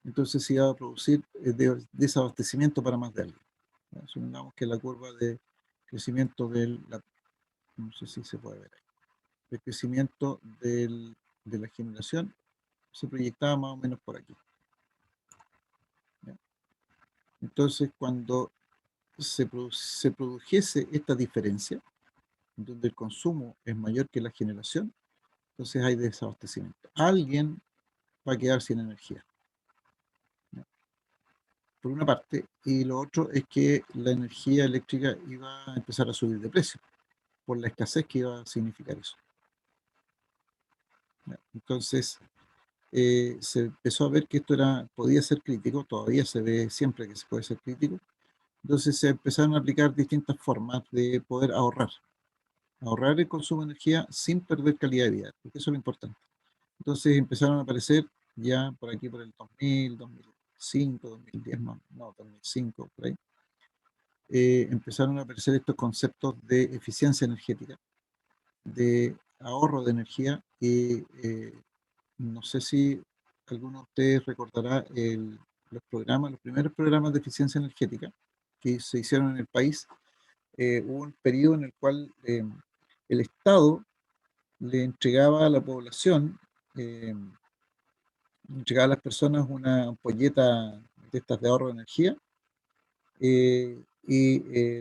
entonces se iba a producir desabastecimiento para más de alguien. Supongamos que la curva de crecimiento no sé si se puede ver ahí, el crecimiento de la generación se proyectaba más o menos por aquí. ¿Ya? Entonces, cuando se produjese esta diferencia, donde el consumo es mayor que la generación, entonces hay desabastecimiento. Alguien va a quedar sin energía, ¿ya? Por una parte, y lo otro es que la energía eléctrica iba a empezar a subir de precio, por la escasez que iba a significar eso. ¿Ya? Entonces, se empezó a ver que esto podía ser crítico, todavía se ve siempre que se puede ser crítico. Entonces se empezaron a aplicar distintas formas de poder ahorrar el consumo de energía sin perder calidad de vida, porque eso es lo importante. Entonces empezaron a aparecer ya por aquí por el 2000, 2005, 2010, no, 2005, por ahí, empezaron a aparecer estos conceptos de eficiencia energética, de ahorro de energía, y no sé si alguno de ustedes recordará los primeros programas de eficiencia energética que se hicieron en el país. Hubo un periodo en el cual el Estado le entregaba a la población eh, entregaba a las personas una ampolleta de estas de ahorro de energía,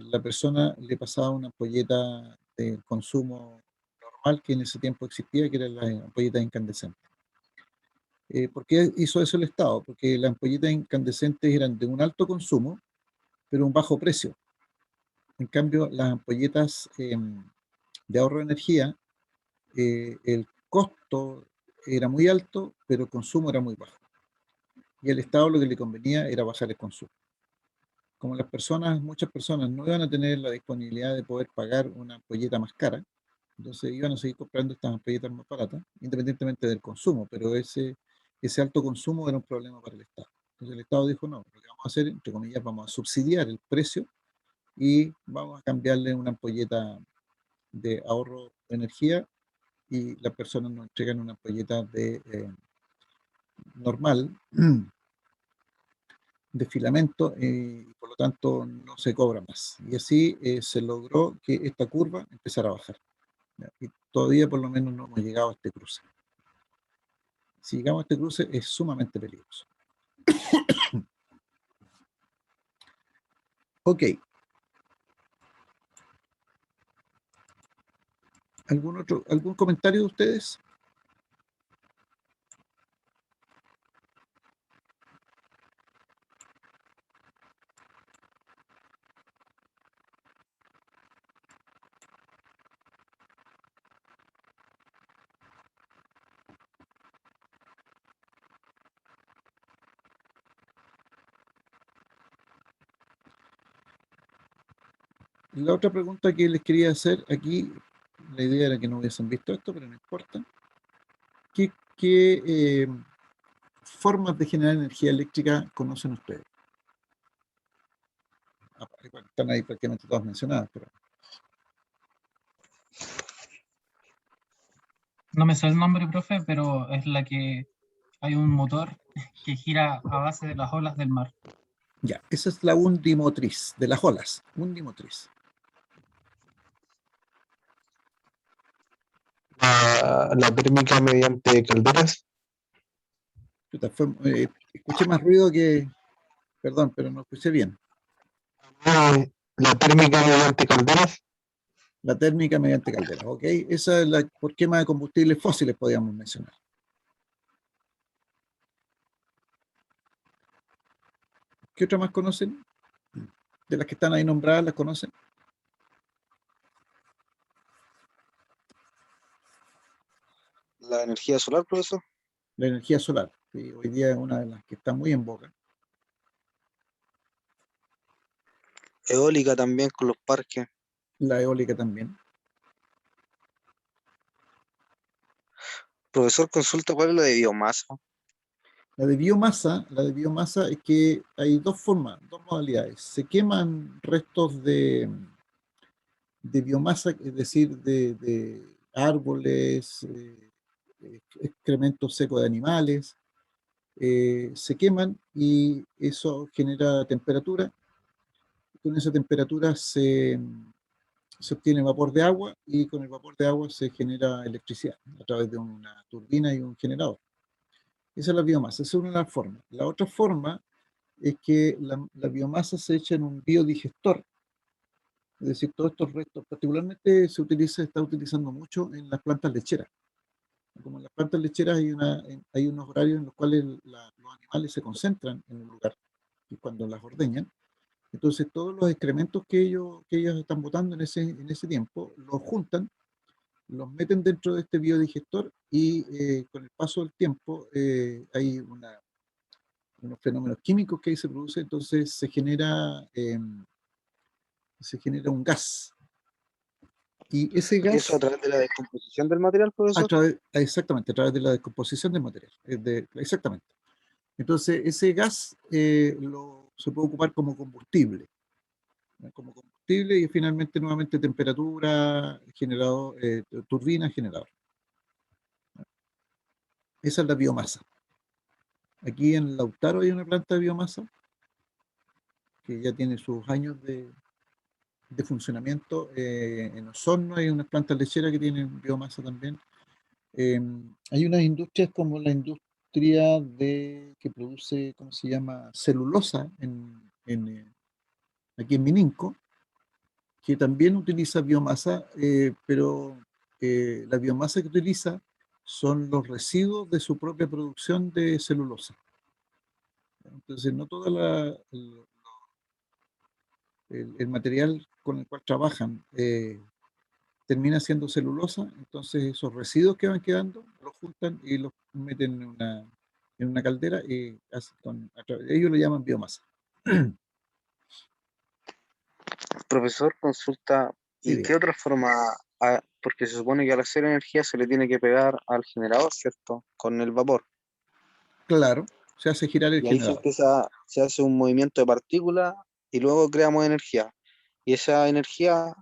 la persona le pasaba una ampolleta de consumo normal que en ese tiempo existía, que era la ampolleta incandescente. ¿Por qué hizo eso el Estado? Porque las ampolletas incandescentes eran de un alto consumo, pero un bajo precio. En cambio, las ampolletas de ahorro de energía, el costo era muy alto, pero el consumo era muy bajo. Y al Estado lo que le convenía era bajar el consumo. Como las personas, muchas personas no iban a tener la disponibilidad de poder pagar una ampolleta más cara, entonces iban a seguir comprando estas ampolletas más baratas, independientemente del consumo, pero ese alto consumo era un problema para el Estado. Entonces el Estado dijo, no, lo que vamos a hacer, entre comillas, vamos a subsidiar el precio y vamos a cambiarle una ampolleta de ahorro de energía y las personas nos entregan una ampolleta de normal, de filamento, y por lo tanto no se cobra más. Y así se logró que esta curva empezara a bajar. ¿Ya? Y todavía por lo menos no hemos llegado a este cruce. Si llegamos a este cruce es sumamente peligroso. Ok. ¿Algún comentario de ustedes? La otra pregunta que les quería hacer aquí, la idea era que no hubiesen visto esto, pero no importa. ¿Qué formas de generar energía eléctrica conocen ustedes? Bueno, están ahí prácticamente todas mencionadas, pero No me sé el nombre, profe, pero es la que hay un motor que gira a base de las olas del mar. ya, esa es la undimotriz, de las olas, undimotriz. La térmica mediante calderas. Escuché más ruido que, perdón, pero no escuché bien. La térmica mediante calderas. La térmica mediante calderas, ¿ok? Esa es la por quema de combustibles fósiles, podríamos mencionar. ¿Qué otra más conocen? De las que están ahí nombradas, ¿las conocen? La energía solar, profesor. La energía solar, que hoy día es una de las que está muy en boga. Eólica también con los parques. La eólica también. Profesor, consulta cuál es la de biomasa. La de biomasa es que hay dos formas, dos modalidades. Se queman restos de biomasa, es decir, de árboles, excrementos secos de animales, se queman y eso genera temperatura. Con esa temperatura se obtiene vapor de agua y con el vapor de agua se genera electricidad a través de una turbina y un generador. Esa es la biomasa, esa es una de las formas. La otra forma es que la biomasa se echa en un biodigestor, es decir, todos estos restos, particularmente está utilizando mucho en las plantas lecheras. Como en las plantas lecheras hay unos horarios en los cuales los animales se concentran en un lugar, y cuando las ordeñan, entonces todos los excrementos que ellos están botando en ese tiempo, los juntan, los meten dentro de este biodigestor y con el paso del tiempo hay unos fenómenos químicos que ahí se producen, entonces se genera un gas. Y ese ¿Y eso a gas, través de la descomposición del material, profesor? exactamente, a través de la descomposición del material. Exactamente. Entonces, ese gas se puede ocupar como combustible. ¿No? Como combustible y finalmente nuevamente temperatura, generador, turbina, generador. Esa es la biomasa. Aquí en Lautaro hay una planta de biomasa que ya tiene sus años de funcionamiento. En Osorno hay unas plantas lecheras que tienen biomasa también. Hay unas industrias como industria que produce, ¿cómo se llama? Celulosa aquí en Mininco, que también utiliza biomasa, pero la biomasa que utiliza son los residuos de su propia producción de celulosa. Entonces, no todo el material con el cual trabajan termina siendo celulosa, entonces esos residuos que van quedando los juntan y los meten en una caldera y ellos lo llaman biomasa. Profesor, consulta, Sí, ¿y qué otra forma? Porque se supone que al hacer energía se le tiene que pegar al generador, ¿cierto? Con el vapor. claro, se hace girar el Y ahí se generador. empieza, se hace un movimiento de partículas y luego creamos energía. Y esa energía,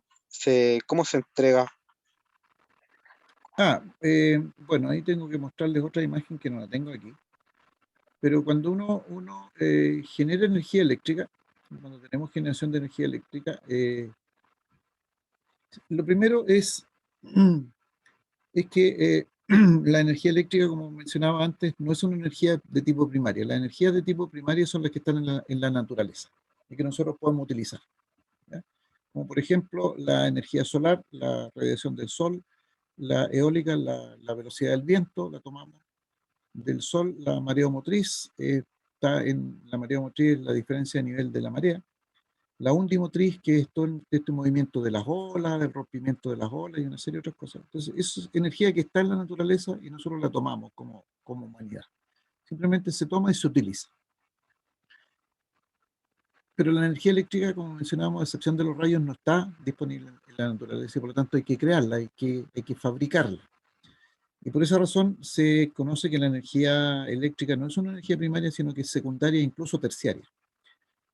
¿cómo se entrega? Bueno, ahí tengo que mostrarles otra imagen que no la tengo aquí. Pero cuando uno genera energía eléctrica, cuando tenemos generación de energía eléctrica, lo primero es que la energía eléctrica, como mencionaba antes, no es una energía de tipo primaria. Las energías de tipo primaria son las que están en la naturaleza y que nosotros podemos utilizar, ¿ya? Como por ejemplo la energía solar, la radiación del sol, la eólica, la velocidad del viento, la tomamos del sol, la mareomotriz, está en la mareomotriz la diferencia de nivel de la marea. La undimotriz, que es todo este movimiento de las olas, el rompimiento de las olas y una serie de otras cosas. Entonces, eso es energía que está en la naturaleza y nosotros la tomamos como humanidad. Simplemente se toma y se utiliza. Pero la energía eléctrica, como mencionábamos, a excepción de los rayos, no está disponible en la naturaleza y por lo tanto hay que crearla, hay que fabricarla. Y por esa razón se conoce que la energía eléctrica no es una energía primaria, sino que es secundaria e incluso terciaria.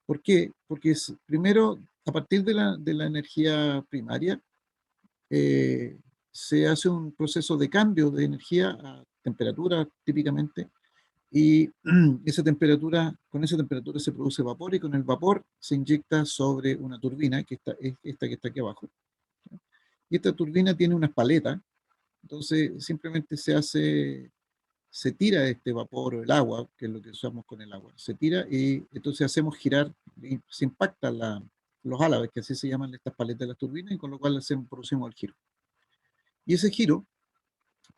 ¿Por qué? Porque primero, a partir de la energía primaria, se hace un proceso de cambio de energía a temperatura típicamente, y con esa temperatura se produce vapor y con el vapor se inyecta sobre una turbina, es esta que está aquí abajo. Y esta turbina tiene unas paletas, entonces simplemente se tira este vapor o el agua, que es lo que usamos con el agua, se tira y entonces hacemos girar y se impacta los álabes, que así se llaman estas paletas de las turbinas, y con lo cual producimos el giro. Y ese giro,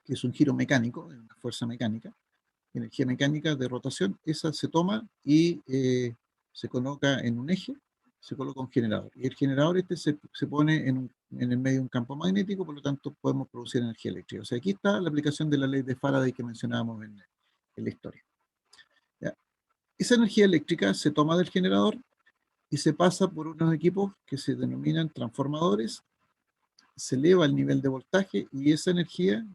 que es un giro mecánico, una fuerza mecánica, energía mecánica de rotación, esa se toma y se coloca en un eje, se coloca un generador. Y el generador se pone en el medio de un campo magnético, por lo tanto podemos producir energía eléctrica. O sea, aquí está la aplicación de la ley de Faraday que mencionábamos en la historia. ¿Ya? Esa energía eléctrica se toma del generador y se pasa por unos equipos que se denominan transformadores, se eleva el nivel de voltaje y esa energía,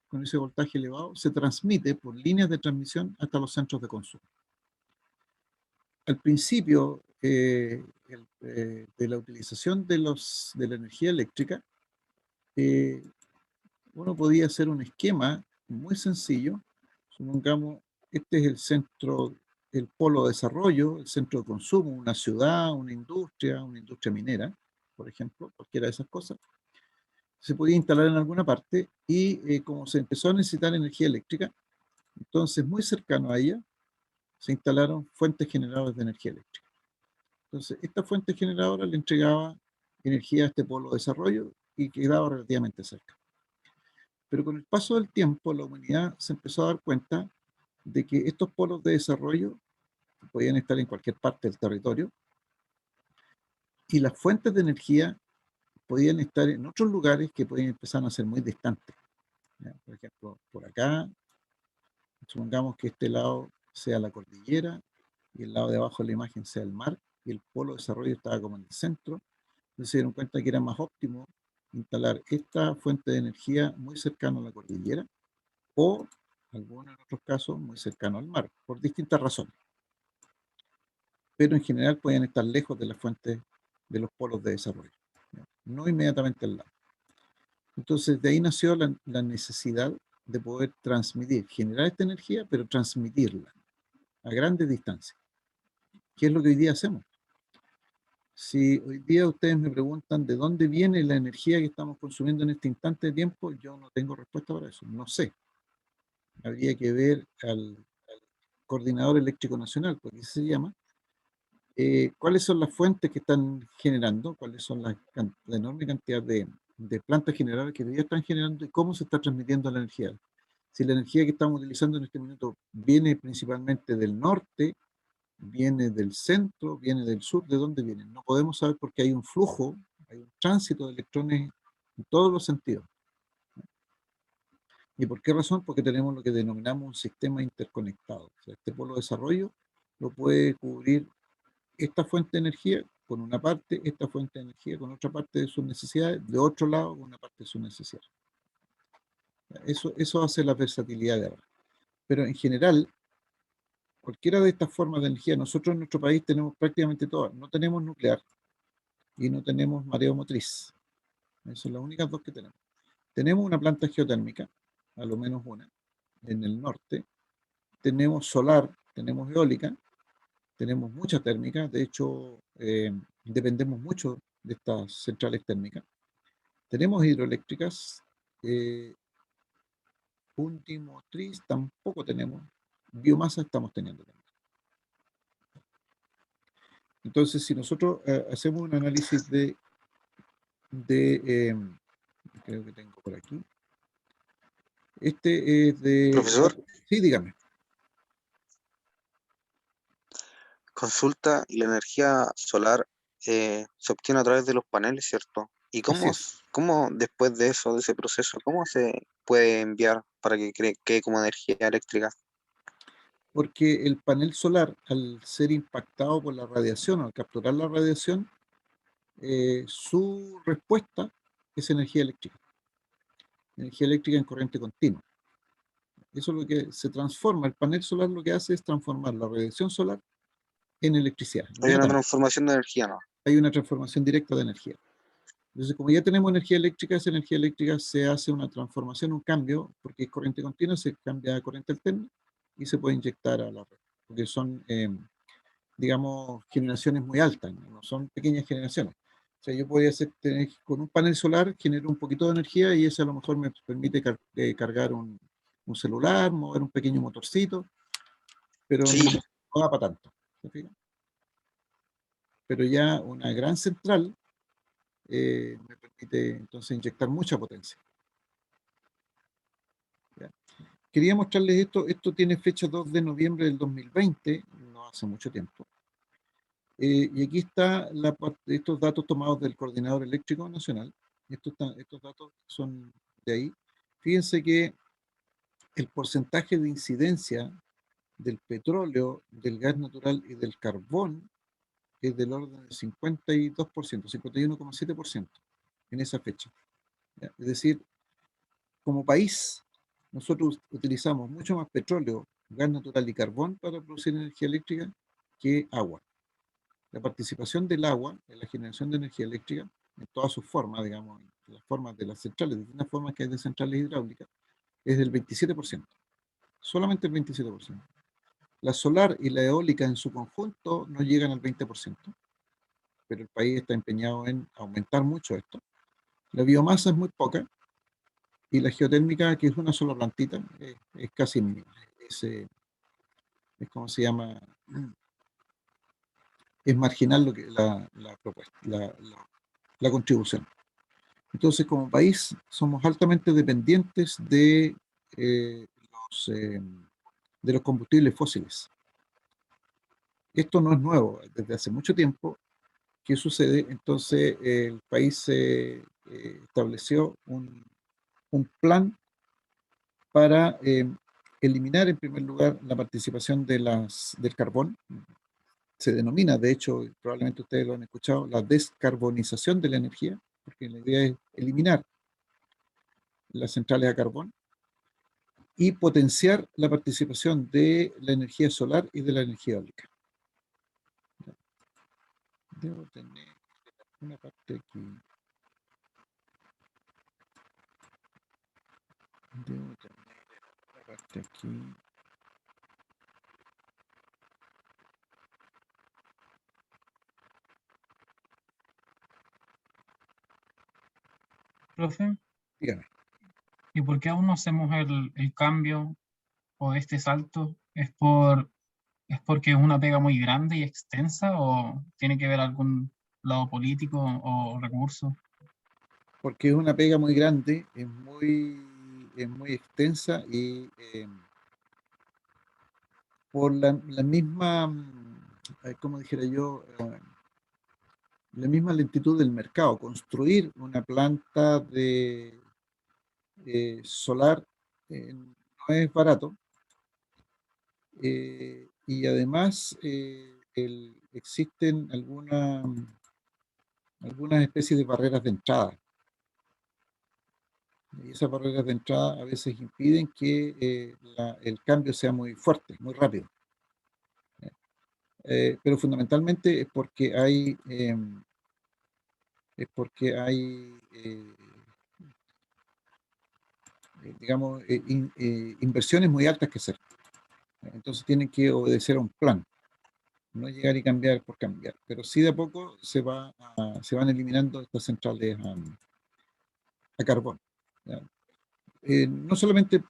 con ese voltaje elevado, se transmite por líneas de transmisión hasta los centros de consumo. Al principio de la utilización de la energía eléctrica, uno podía hacer un esquema muy sencillo. Supongamos, este es el centro, el polo de desarrollo, el centro de consumo, una ciudad, una industria minera, por ejemplo, cualquiera de esas cosas. Se podía instalar en alguna parte y como se empezó a necesitar energía eléctrica, entonces muy cercano a ella se instalaron fuentes generadoras de energía eléctrica. Entonces, esta fuente generadora le entregaba energía a este polo de desarrollo y quedaba relativamente cerca. Pero con el paso del tiempo, la humanidad se empezó a dar cuenta de que estos polos de desarrollo podían estar en cualquier parte del territorio y las fuentes de energía podían estar en otros lugares que podían empezar a ser muy distantes. ¿Ya? Por ejemplo, por acá, supongamos que este lado sea la cordillera y el lado de abajo de la imagen sea el mar y el polo de desarrollo estaba como en el centro. Entonces se dieron cuenta que era más óptimo instalar esta fuente de energía muy cercano a la cordillera o, algunos en otros casos, muy cercano al mar, por distintas razones. Pero en general podían estar lejos de las fuentes de los polos de desarrollo, no inmediatamente al lado. Entonces de ahí nació la necesidad de poder transmitir, generar esta energía, pero transmitirla a grandes distancias. ¿Qué es lo que hoy día hacemos? Si hoy día ustedes me preguntan de dónde viene la energía que estamos consumiendo en este instante de tiempo, yo no tengo respuesta para eso, no sé. Habría que ver Coordinador Eléctrico Nacional, porque así se llama, cuáles son las fuentes que están generando, cuáles son la enorme cantidad de plantas generadoras que ya están generando y cómo se está transmitiendo la energía. Si la energía que estamos utilizando en este minuto viene principalmente del norte, viene del centro, viene del sur, ¿de dónde viene? No podemos saber porque hay un flujo, hay un tránsito de electrones en todos los sentidos. ¿Y por qué razón? Porque tenemos lo que denominamos un sistema interconectado. O sea, este polo de desarrollo lo puede cubrir esta fuente de energía con una parte, esta fuente de energía con otra parte de sus necesidades, de otro lado con una parte de sus necesidades. Eso hace la versatilidad de ahora. Pero en general, cualquiera de estas formas de energía, nosotros en nuestro país tenemos prácticamente todas. No tenemos nuclear y no tenemos mareo motriz. Esas son las únicas dos que tenemos. Tenemos una planta geotérmica, a lo menos una, en el norte. Tenemos solar, tenemos eólica, tenemos mucha térmica. De hecho, dependemos mucho de estas centrales térmicas. Tenemos hidroeléctricas, motriz tampoco tenemos, biomasa estamos teniendo también. Entonces, si nosotros hacemos un análisis creo que tengo por aquí, este es de... Profesor, Sí, dígame. consulta, y la energía solar se obtiene a través de los paneles, ¿cierto? ¿Y Así es. cómo después de eso, de ese proceso, cómo se puede enviar para que quede como energía eléctrica? Porque el panel solar, al ser impactado por la radiación, al capturar la radiación, su respuesta es energía eléctrica en corriente continua. Eso es lo que se transforma. El panel solar lo que hace es transformar la radiación solar en electricidad. Hay una Inmediatamente. transformación de energía, ¿no? Hay una transformación directa de energía. Entonces, como ya tenemos energía eléctrica, esa energía eléctrica se hace una transformación, un cambio, porque es corriente continua, se cambia a corriente alterna y se puede inyectar a la red. Porque son, digamos, generaciones muy altas, no son pequeñas generaciones. O sea, yo podría hacer, con un panel solar, genero un poquito de energía y eso a lo mejor me permite cargar un celular, mover un pequeño motorcito, pero Sí, no da para tanto. ¿Se fijan? Pero ya una gran central me permite entonces inyectar mucha potencia. ¿Ya? Quería mostrarles esto tiene fecha 2 de noviembre del 2020, no hace mucho tiempo. Y aquí está estos datos tomados del Coordinador Eléctrico Nacional. Estos datos son de ahí. Fíjense que el porcentaje de incidencia del petróleo, del gas natural y del carbón es del orden del 52%, 51,7% en esa fecha. ¿Ya? Es decir, como país, nosotros utilizamos mucho más petróleo, gas natural y carbón para producir energía eléctrica que agua. La participación del agua en la generación de energía eléctrica, en todas sus formas, digamos, en las formas de las centrales, de distintas formas que hay de centrales hidráulicas, es del 27%. Solamente el 27%. La solar y la eólica en su conjunto no llegan al 20%, pero el país está empeñado en aumentar mucho esto. La biomasa es muy poca, y la geotérmica, que es una sola plantita, es casi mínima. Es como se llama, es marginal lo que la propuesta, la contribución. Entonces, como país, somos altamente dependientes eh, de los combustibles fósiles. Esto no es nuevo, desde hace mucho tiempo. ¿Qué sucede? Entonces, el país estableció un plan para eliminar en primer lugar la participación del carbón. Se denomina, de hecho, probablemente ustedes lo han escuchado, la descarbonización de la energía, porque la idea es eliminar las centrales a carbón y potenciar la participación de la energía solar y de la energía eólica. Debo tener una parte aquí. Debo tener una parte aquí. Profe, Dígame. ¿y por qué aún no hacemos el cambio o este salto? ¿Es por ¿Es porque es una pega muy grande y extensa o tiene que ver algún lado político o recurso? Porque es una pega muy grande, es muy extensa y por la misma, como dijera yo, la misma lentitud del mercado. Construir una planta de solar no es barato, y además existen algunas especies de barreras de entrada. Y esas barreras de entrada a veces impiden que el cambio sea muy fuerte, muy rápido. Pero fundamentalmente es porque hay digamos, inversiones muy altas que hacer. Entonces tienen que obedecer a un plan, no llegar y cambiar por cambiar. Pero sí de a poco se van eliminando estas centrales a carbón. ¿Ya? No solamente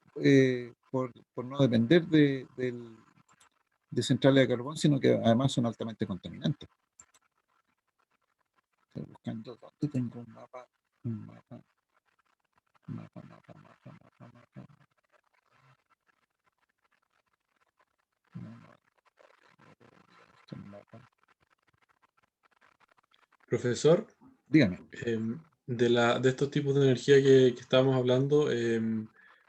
por no depender de centrales de carbón, sino que además son altamente contaminantes. Estoy buscando dónde tengo un mapa, un mapa, mapa, mapa, mapa, mapa, mapa. No, no, este mapa. Profesor, Dígame. de estos tipos de energía que estábamos hablando,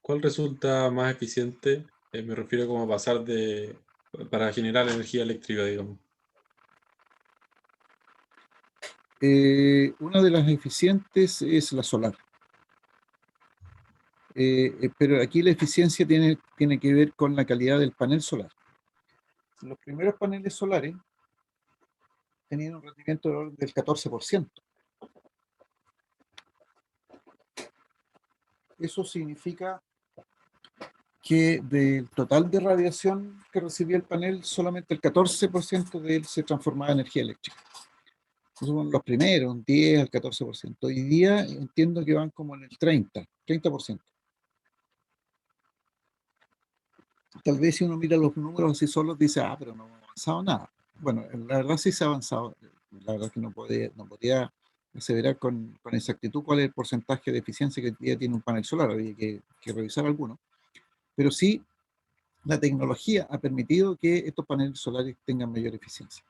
¿cuál resulta más eficiente? Me refiero como a pasar para generar energía eléctrica, digamos. Una de las eficientes es la solar. Pero aquí la eficiencia tiene que ver con la calidad del panel solar. Los primeros paneles solares tenían un rendimiento del 14%. Eso significa que del total de radiación que recibía el panel, solamente el 14% de él se transformaba en energía eléctrica. Esos son los primeros, un 10 al 14%. Hoy día entiendo que van como en el 30%. Tal vez si uno mira los números así solos, dice, pero no ha avanzado nada. Bueno, la verdad sí se ha avanzado. La verdad es que no podría aseverar con exactitud cuál es el porcentaje de eficiencia que hoy día tiene un panel solar. Había que revisar algunos. Pero sí, la tecnología ha permitido que estos paneles solares tengan mayor eficiencia.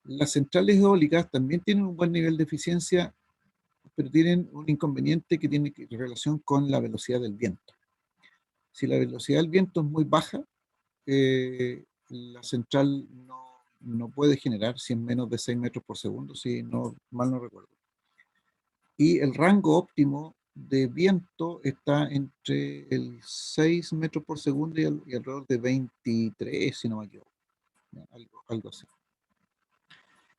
Las centrales eólicas también tienen un buen nivel de eficiencia, pero tienen un inconveniente que tiene relación con la velocidad del viento. Si la velocidad del viento es muy baja, la central no puede generar, si es menos de 6 metros por segundo, si mal no recuerdo. Y el rango óptimo de viento está entre el 6 metros por segundo y alrededor de 23, si no me equivoco. Algo así.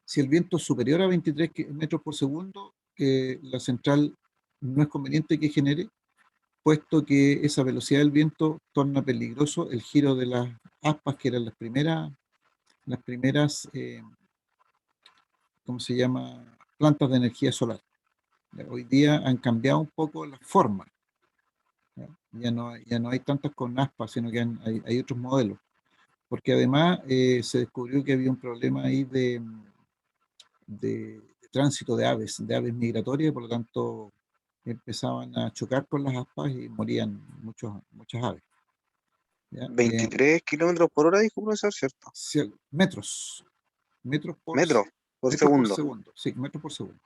Si el viento es superior a 23 metros por segundo, la central no es conveniente que genere, puesto que esa velocidad del viento torna peligroso el giro de las aspas, que eran las primeras ¿cómo se llama? Plantas de energía solar. Hoy día han cambiado un poco las formas. Ya no hay tantas con aspas, sino que hay otros modelos. Porque además se descubrió que había un problema ahí de tránsito de aves migratorias, por lo tanto empezaban a chocar con las aspas y morían muchas aves. ¿Ya? 23 kilómetros por hora, dijo profesor, ¿cierto? Metros por Metros por metros por segundo. segundo, sí, metros por segundo.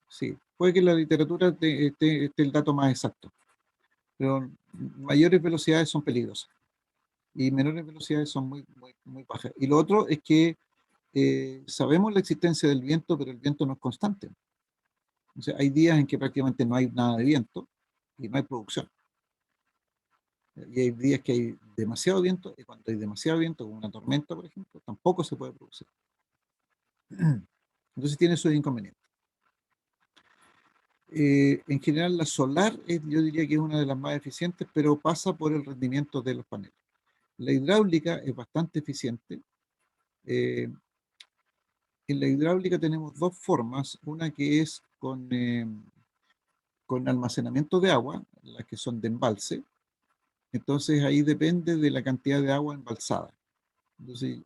Sí, puede que en la literatura esté el dato más exacto, pero mayores velocidades son peligrosas y menores velocidades son muy bajas. Y lo otro es que sabemos la existencia del viento, pero el viento no es constante. O sea, hay días en que prácticamente no hay nada de viento y no hay producción. Y hay días que hay demasiado viento, y cuando hay demasiado viento, como una tormenta, por ejemplo, tampoco se puede producir. Entonces tiene sus inconvenientes. En general, la solar yo diría que es una de las más eficientes, pero pasa por el rendimiento de los paneles. La hidráulica es bastante eficiente. En la hidráulica tenemos dos formas, una que es con almacenamiento de agua, las que son de embalse. Entonces ahí depende de la cantidad de agua embalsada. Entonces,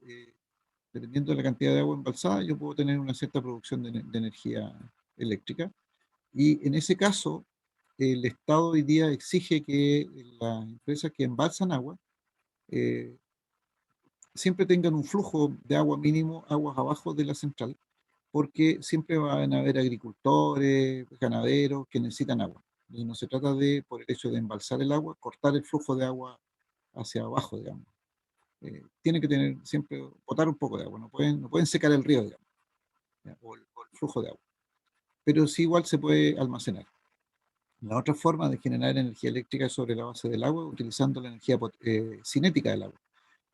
dependiendo de la cantidad de agua embalsada, yo puedo tener una cierta producción de energía eléctrica. Y en ese caso, el Estado hoy día exige que las empresas que embalsan agua eh, siempre tengan un flujo de agua mínimo, aguas abajo de la central, porque siempre van a haber agricultores, ganaderos que necesitan agua. Y no se trata de, por el hecho de embalsar el agua, cortar el flujo de agua hacia abajo, digamos. Tienen que tener siempre, botar un poco de agua, no pueden secar el río, digamos, ¿ya? O el flujo de agua. Pero sí igual se puede almacenar. La otra forma de generar energía eléctrica es sobre la base del agua, utilizando la energía cinética del agua.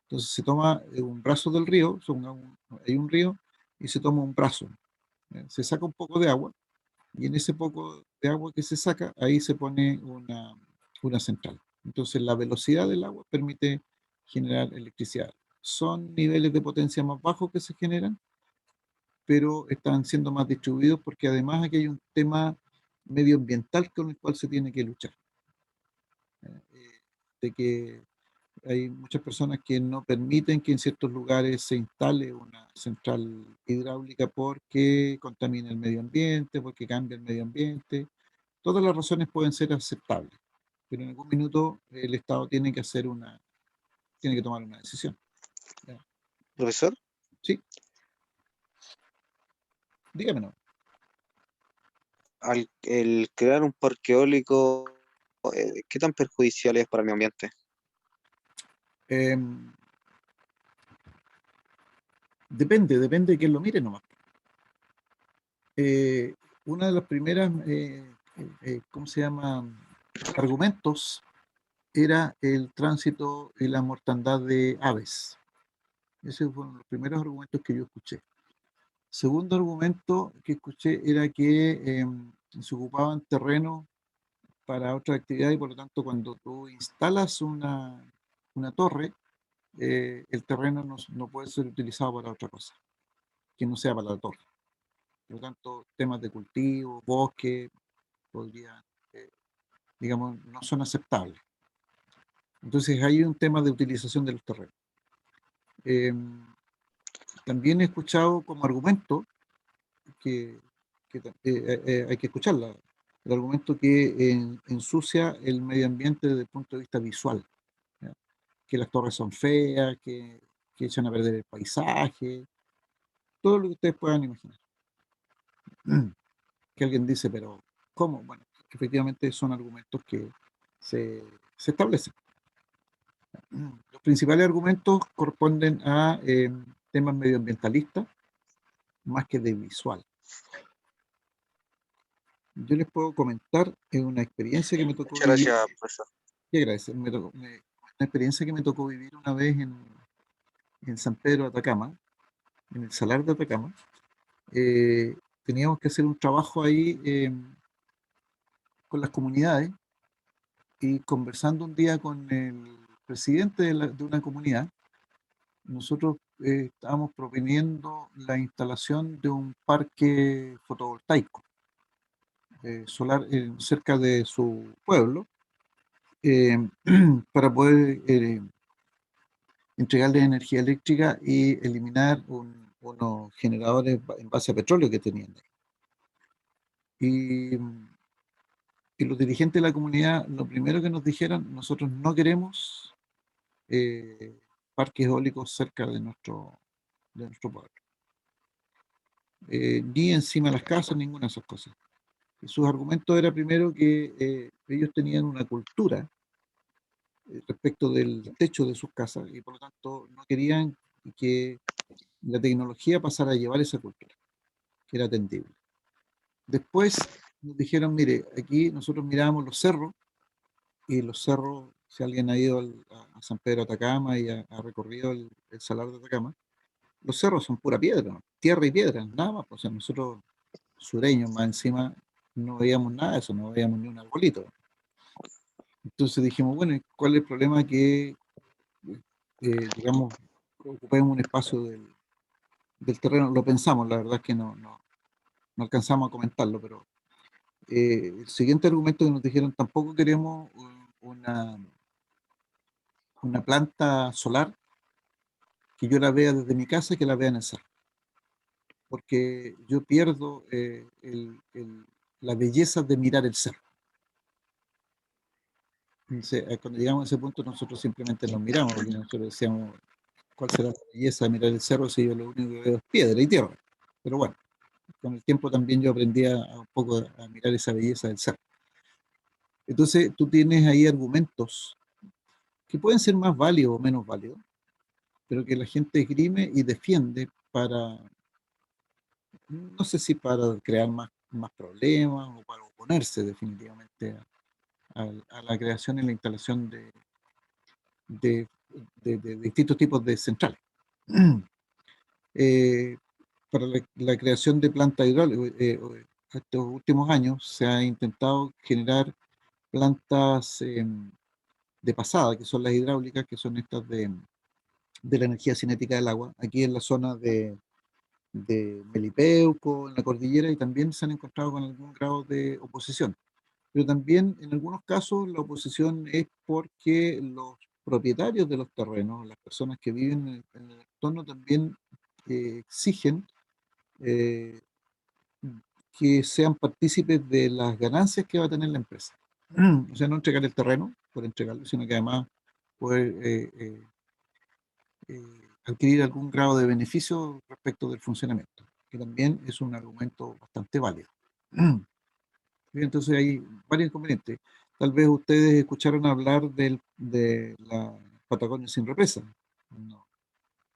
Entonces se toma un brazo del río, hay un río, y se toma un brazo. Se saca un poco de agua, y en ese poco de agua que se saca, ahí se pone una central. Entonces la velocidad del agua permite generar electricidad. Son niveles de potencia más bajos que se generan, pero están siendo más distribuidos porque además aquí hay un tema medioambiental con el cual se tiene que luchar. De que hay muchas personas que no permiten que en ciertos lugares se instale una central hidráulica porque contamina el medio ambiente, porque cambia el medio ambiente. Todas las razones pueden ser aceptables, pero en algún minuto el Estado tiene que tomar una decisión. ¿Ya? Profesor, Sí, dígame no. el crear un parque eólico, ¿qué tan perjudicial es para el medio ambiente? Em, depende de quién lo mire nomás. Eh, una de las primeras, ¿cómo se llama? Argumentos era el tránsito y la mortandad de aves. Esos fueron los primeros argumentos que yo escuché. Segundo argumento que escuché era que se ocupaban terrenos para otra actividad y por lo tanto cuando tú instalas una torre, el terreno no puede ser utilizado para otra cosa, que no sea para la torre. Por lo tanto, temas de cultivo, bosque, podrían, eh, digamos, no son aceptables. Entonces hay un tema de utilización de los terrenos. Eh, También he escuchado como argumento que, hay que escucharla, el argumento que ensucia el medio ambiente desde el punto de vista visual, ¿ya? Que las torres son feas, que echan a perder el paisaje, todo lo que ustedes puedan imaginar. Que alguien dice, pero ¿cómo? Bueno, efectivamente son argumentos que se establecen. Los principales argumentos corresponden a temas medioambientalistas más que de visual. Yo les puedo comentar una experiencia que me tocó Muchas vivir. gracias, profesor. Qué gracias. Una experiencia que me tocó vivir una vez en San Pedro de Atacama, en el Salar de Atacama. Eh, Teníamos que hacer un trabajo ahí con las comunidades y conversando un día con el presidente de una comunidad, nosotros estábamos proponiendo la instalación de un parque fotovoltaico solar cerca de su pueblo eh, para poder entregarle energía eléctrica y eliminar unos generadores en base a petróleo que tenían ahí. Y los dirigentes de la comunidad, lo primero que nos dijeron, nosotros no queremos eh, parques eólicos cerca de nuestro pueblo. Ni encima de las casas, ninguna de esas cosas. Y sus argumentos era primero que ellos tenían una cultura respecto del techo de sus casas y por lo tanto no querían que la tecnología pasara a llevar esa cultura, que era atendible. Después nos dijeron, mire, aquí nosotros mirábamos los cerros y los cerros, si alguien ha ido a San Pedro de Atacama y ha recorrido el Salar de Atacama, los cerros son pura piedra, ¿no? Tierra y piedra, nada más. O sea, nosotros sureños más encima no veíamos nada de eso, no veíamos ni un arbolito. Entonces dijimos, bueno, ¿cuál es el problema que, digamos, ocupemos un espacio del terreno? Lo pensamos, la verdad es que no alcanzamos a comentarlo, pero el siguiente argumento que nos dijeron, tampoco queremos una planta solar que yo la vea desde mi casa y que la vea en el cerro. Porque yo pierdo la belleza de mirar el cerro. Entonces, cuando llegamos a ese punto, nosotros simplemente nos miramos, porque nosotros decíamos, ¿cuál será la belleza de mirar el cerro si yo lo único que veo es piedra y tierra? Pero bueno, con el tiempo también yo aprendí a un poco a mirar esa belleza del cerro. Entonces, tú tienes ahí argumentos que pueden ser más válidos o menos válidos, pero que la gente esgrime y defiende para, no sé si para crear más problemas o para oponerse definitivamente a la creación y la instalación de, de distintos tipos de centrales. Para la creación de plantas hidráulicas, estos últimos años se ha intentado generar plantas de pasada, que son las hidráulicas, que son estas de la energía cinética del agua, aquí en la zona de Melipeuco, en la cordillera, y también se han encontrado con algún grado de oposición. Pero también en algunos casos la oposición es porque los propietarios de los terrenos, las personas que viven en el entorno, también exigen eh, que sean partícipes de las ganancias que va a tener la empresa. O sea, no entregar el terreno por entregarlo, sino que además poder adquirir algún grado de beneficio respecto del funcionamiento, que también es un argumento bastante válido. Entonces hay varios inconvenientes. Tal vez ustedes escucharon hablar de la Patagonia sin represa, unos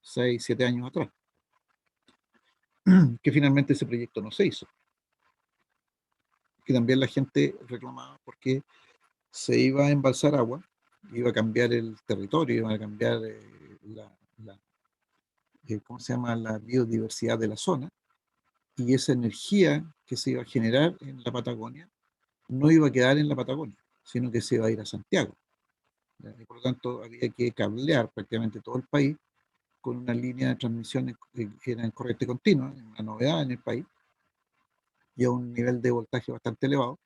6, 7 años atrás, que finalmente ese proyecto no se hizo, que también la gente reclamaba porque se iba a embalsar agua, iba a cambiar el territorio, iba a cambiar ¿cómo se llama?, la biodiversidad de la zona, y esa energía que se iba a generar en la Patagonia no iba a quedar en la Patagonia, sino que se iba a ir a Santiago. Y por lo tanto, había que cablear prácticamente todo el país con una línea de transmisión que era en corriente continua, una novedad en el país, y a un nivel de voltaje bastante elevado,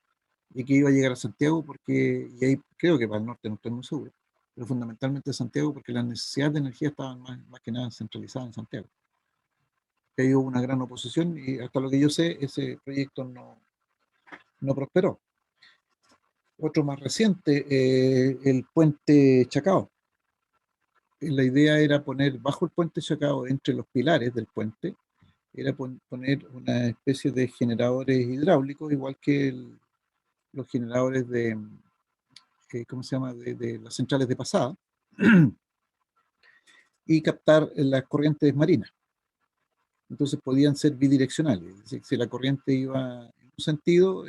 y que iba a llegar a Santiago porque, y ahí creo que para el norte no estoy muy seguro, pero fundamentalmente Santiago porque las necesidades de energía estaban más que nada centralizadas en Santiago. Que ahí hubo una gran oposición y hasta lo que yo sé, ese proyecto no prosperó. Otro más reciente, el puente Chacao. La idea era poner bajo el puente Chacao, entre los pilares del puente, era poner una especie de generadores hidráulicos, igual que los generadores ¿cómo se llama?, de las centrales de pasada, y captar las corrientes marinas. Entonces podían ser bidireccionales. Es decir, si la corriente iba en un sentido,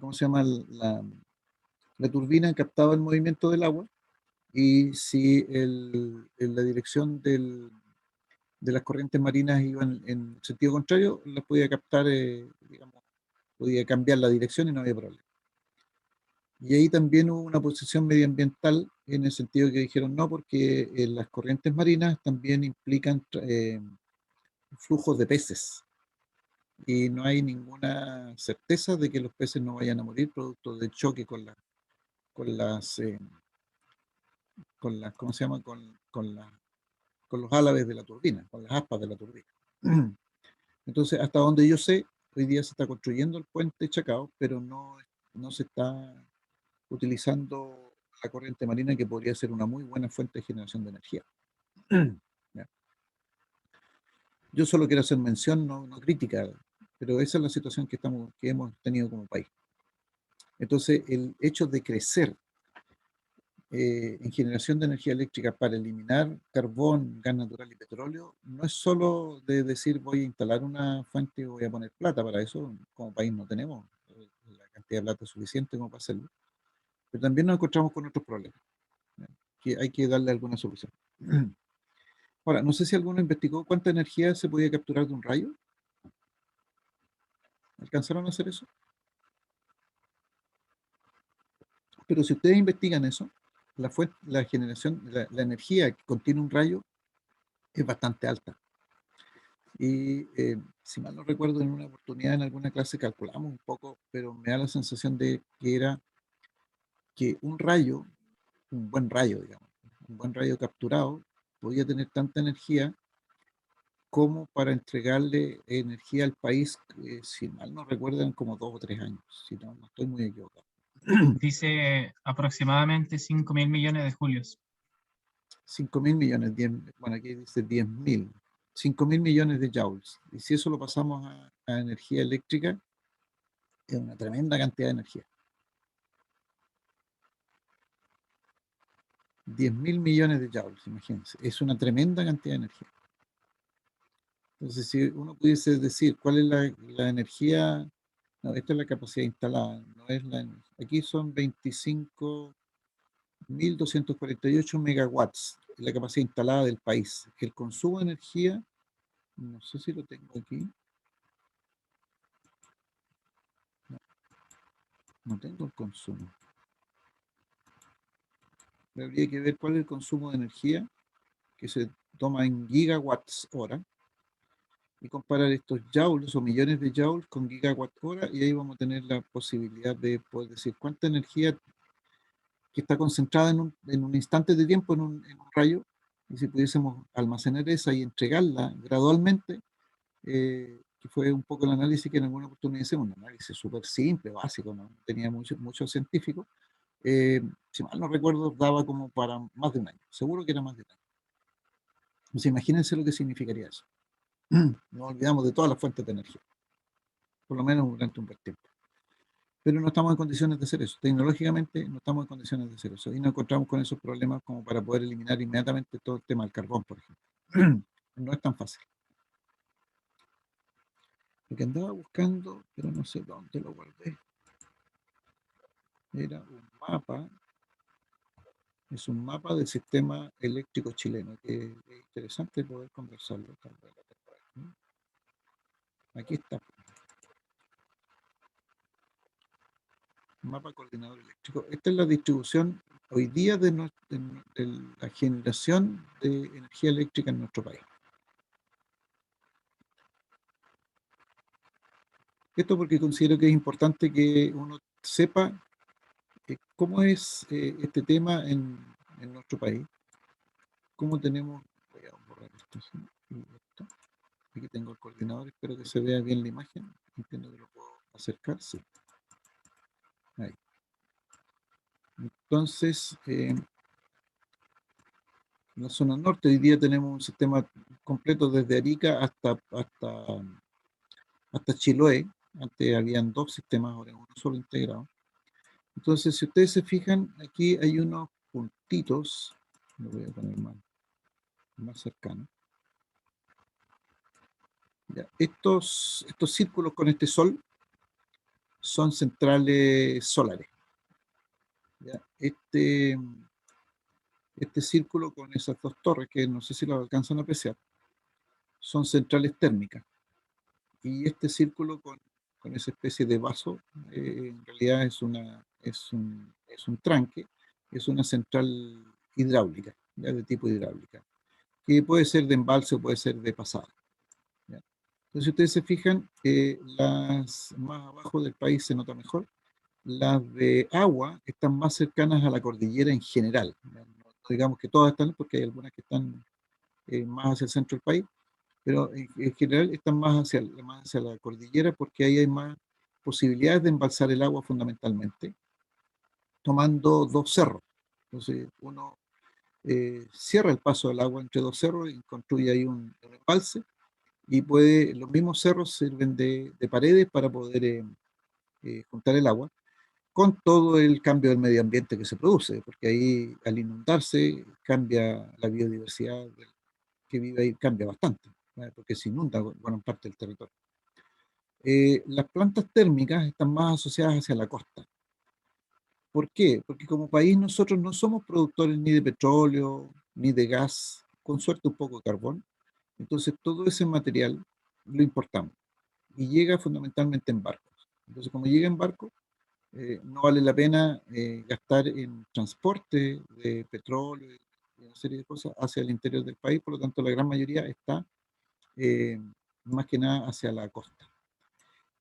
¿cómo se llama?, la turbina captaba el movimiento del agua, y si la dirección de las corrientes marinas iban en sentido contrario, las podía captar, digamos, podía cambiar la dirección y no había problema. Y ahí también hubo una posición medioambiental en el sentido que dijeron no, porque las corrientes marinas también implican flujos de peces, y no hay ninguna certeza de que los peces no vayan a morir producto del choque con las, ¿cómo se llama?, con los álabes de la turbina, con las aspas de la turbina. Entonces, hasta donde yo sé, hoy día se está construyendo el puente Chacao, pero no se está utilizando la corriente marina, que podría ser una muy buena fuente de generación de energía. ¿Ya? Yo solo quiero hacer mención, no crítica, pero esa es la situación que hemos tenido como país. Entonces, el hecho de crecer en generación de energía eléctrica para eliminar carbón, gas natural y petróleo, no es solo de decir voy a instalar una fuente y voy a poner plata para eso. Como país no tenemos la cantidad de plata suficiente como para hacerlo, pero también nos encontramos con otros problemas, ¿ya?, que hay que darle alguna solución. Ahora, no sé si alguno investigó cuánta energía se podía capturar de un rayo. ¿Alcanzaron a hacer eso? Pero si ustedes investigan eso, la generación, la energía que contiene un rayo es bastante alta. Y si mal no recuerdo, en una oportunidad en alguna clase calculamos un poco, pero me da la sensación de que era que un rayo, un buen rayo, digamos, un buen rayo capturado, podía tener tanta energía como para entregarle energía al país, si mal no recuerdan, como 2 o 3 años, si no, no estoy muy equivocado. Dice aproximadamente 5.000 millones de julios. 5.000 millones, bueno, aquí dice 10.000, 5.000 millones de joules. Y si eso lo pasamos a energía eléctrica, es una tremenda cantidad de energía. 10.000 millones de joules, imagínense, es una tremenda cantidad de energía. Entonces, si uno pudiese decir cuál es la energía, no, esta es la capacidad instalada, no es aquí son 25.248 megawatts, la capacidad instalada del país. El consumo de energía, no sé si lo tengo aquí. No tengo el consumo. Habría que ver cuál es el consumo de energía que se toma en gigawatts hora y comparar estos joules o millones de joules con gigawatt hora, y ahí vamos a tener la posibilidad de poder decir cuánta energía que está concentrada en un instante de tiempo, en un rayo, y si pudiésemos almacenar esa y entregarla gradualmente, que fue un poco el análisis que en alguna oportunidad hicimos, un análisis súper simple, básico, no tenía mucho científico. Si mal no recuerdo, daba como para más de un año. Seguro que era más de un año. Entonces, imagínense lo que significaría eso. Nos olvidamos de todas las fuentes de energía, por lo menos durante un buen tiempo. Pero no estamos en condiciones de hacer eso. Tecnológicamente no estamos en condiciones de hacer eso. Y nos encontramos con esos problemas como para poder eliminar inmediatamente todo el tema del carbón, por ejemplo. No es tan fácil. Lo que andaba buscando, pero no sé dónde lo guardé, era un mapa. Es un mapa del sistema eléctrico chileno, que es interesante poder conversarlo. Aquí está. Mapa coordinador eléctrico. Esta es la distribución hoy día de la generación de energía eléctrica en nuestro país. Esto porque considero que es importante que uno sepa cómo es este tema en nuestro país. Cómo tenemos, voy a borrar esto, ¿sí? Y esto. Aquí tengo el coordinador, espero que se vea bien la imagen. Entiendo que lo puedo acercar, sí. Ahí. Entonces, en la zona norte hoy día tenemos un sistema completo desde Arica hasta Chiloé. Antes habían 2 sistemas, ahora uno solo integrado. Entonces, si ustedes se fijan, aquí hay unos puntitos, lo voy a poner más cercano. Ya, estos círculos con este sol son centrales solares. Ya, este círculo con esas 2 torres, que no sé si lo alcanzan a apreciar, son centrales térmicas. Y este círculo con esa especie de vaso, en realidad es un tranque, es una central hidráulica, ¿ya? De tipo hidráulica, que puede ser de embalse o puede ser de pasada, ¿ya? Entonces, si ustedes se fijan, las más abajo del país se nota mejor. Las de agua están más cercanas a la cordillera en general. No digamos que todas están, porque hay algunas que están más hacia el centro del país, pero en general están más hacia la cordillera, porque ahí hay más posibilidades de embalsar el agua fundamentalmente, tomando 2 cerros. Entonces uno cierra el paso del agua entre 2 cerros y construye ahí un embalse, y los mismos cerros sirven de paredes para poder juntar el agua, con todo el cambio del medio ambiente que se produce, porque ahí al inundarse cambia la biodiversidad que vive ahí, cambia bastante, ¿vale? Porque se inunda gran parte del territorio. Las plantas térmicas están más asociadas hacia la costa. ¿Por qué? Porque como país nosotros no somos productores ni de petróleo, ni de gas, con suerte un poco de carbón. Entonces todo ese material lo importamos y llega fundamentalmente en barcos. Entonces, como llega en barco, no vale la pena gastar en transporte de petróleo y una serie de cosas hacia el interior del país. Por lo tanto, la gran mayoría está más que nada hacia la costa.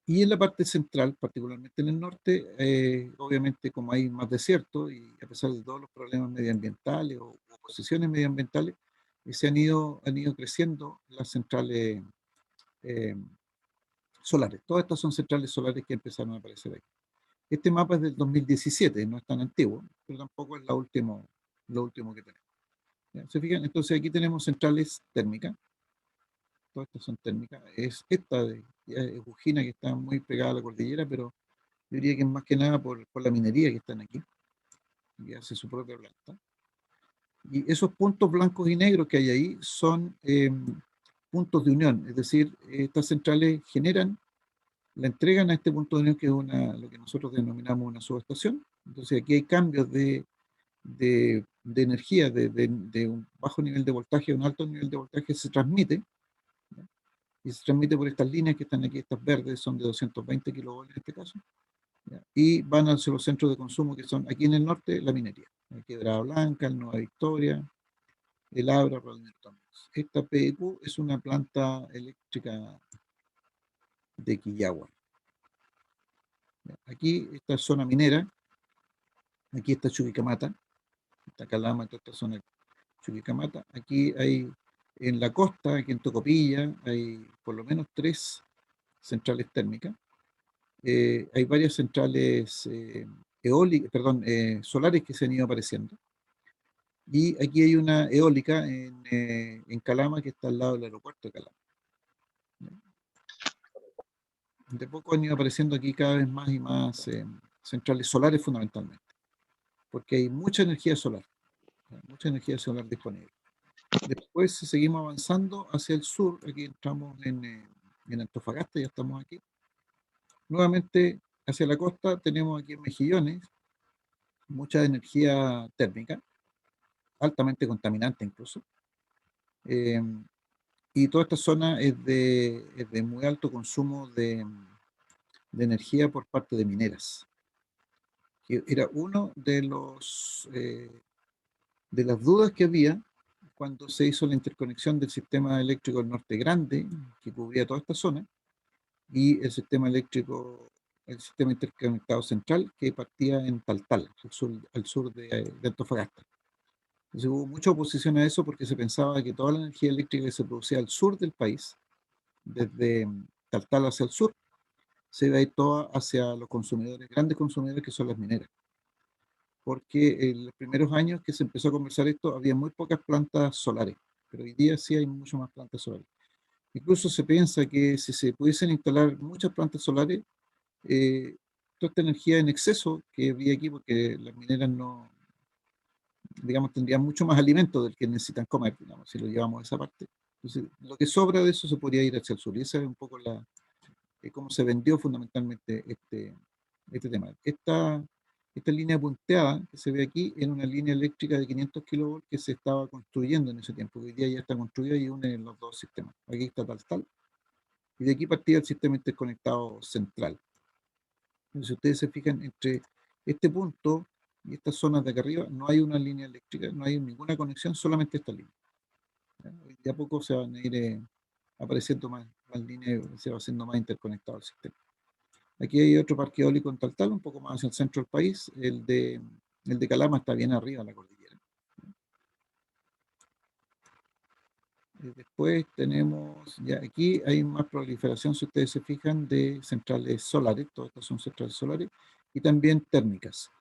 Y en la parte central, particularmente en el norte, obviamente como hay más desierto, y a pesar de todos los problemas medioambientales o oposiciones medioambientales, se han ido creciendo las centrales solares. Todas estas son centrales solares que empezaron a aparecer aquí. Este mapa es del 2017, no es tan antiguo, pero tampoco es lo último que tenemos. ¿Ya? ¿Se fijan? Entonces aquí tenemos centrales térmicas. Todas estas son térmicas. Es esta de Ujina, que está muy pegada a la cordillera, pero yo diría que es más que nada por la minería que están aquí, que hace su propia planta. Y esos puntos blancos y negros que hay ahí son puntos de unión, es decir, estas centrales la entregan a este punto de unión, que es lo que nosotros denominamos una subestación. Entonces aquí hay cambios de energía, de un bajo nivel de voltaje a un alto nivel de voltaje, se transmite, ¿ya? Y se transmite por estas líneas que están aquí, estas verdes, son de 220 kilovolts en este caso, ¿ya? Y van hacia los centros de consumo, que son aquí en el norte, la minería, la Quebrada Blanca, el Nueva Victoria, el Abra, esta PEQ es una planta eléctrica de Quillagua. Aquí esta zona minera, aquí está Chuquicamata, está Calama, toda esta zona de Chuquicamata. Aquí hay, en la costa, aquí en Tocopilla, hay por lo menos 3 centrales térmicas. Hay varias centrales solares que se han ido apareciendo. Y aquí hay una eólica en Calama, que está al lado del aeropuerto de Calama. De poco han ido apareciendo aquí cada vez más y más centrales solares fundamentalmente, porque hay mucha energía solar disponible. Después seguimos avanzando hacia el sur, aquí entramos en Antofagasta, ya estamos aquí. Nuevamente hacia la costa tenemos aquí en Mejillones mucha energía térmica, altamente contaminante incluso. Y toda esta zona es de muy alto consumo de energía por parte de mineras. Que era uno de las dudas que había cuando se hizo la interconexión del sistema eléctrico del Norte Grande, que cubría toda esta zona, y el sistema interconectado central, que partía en Taltal, al sur de Antofagasta. Entonces hubo mucha oposición a eso, porque se pensaba que toda la energía eléctrica que se producía al sur del país, desde Taltal hacia el sur, se iba a ir toda hacia los consumidores, grandes consumidores, que son las mineras. Porque en los primeros años que se empezó a conversar esto, había muy pocas plantas solares, pero hoy día sí hay mucho más plantas solares. Incluso se piensa que si se pudiesen instalar muchas plantas solares, toda esta energía en exceso que había aquí, porque las mineras no, digamos, tendrían mucho más alimento del que necesitan comer, digamos, si lo llevamos a esa parte. Entonces, lo que sobra de eso se podría ir hacia el sur, y esa es un poco cómo se vendió fundamentalmente este tema. Esta línea punteada que se ve aquí era una línea eléctrica de 500 kilovolts que se estaba construyendo en ese tiempo, que hoy día ya está construida y une los dos sistemas. Aquí está tal, y de aquí partía el sistema interconectado central. Entonces, si ustedes se fijan, entre este punto y estas zonas de acá arriba no hay una línea eléctrica, no hay ninguna conexión, solamente esta línea. De a poco se van a ir apareciendo más líneas, se va haciendo más interconectado el sistema. Aquí hay otro parque eólico en Taltal, un poco más hacia el centro del país. El de Calama está bien arriba en la cordillera. Después tenemos, ya aquí hay más proliferación, si ustedes se fijan, de centrales solares. Todas estas son centrales solares y también térmicas.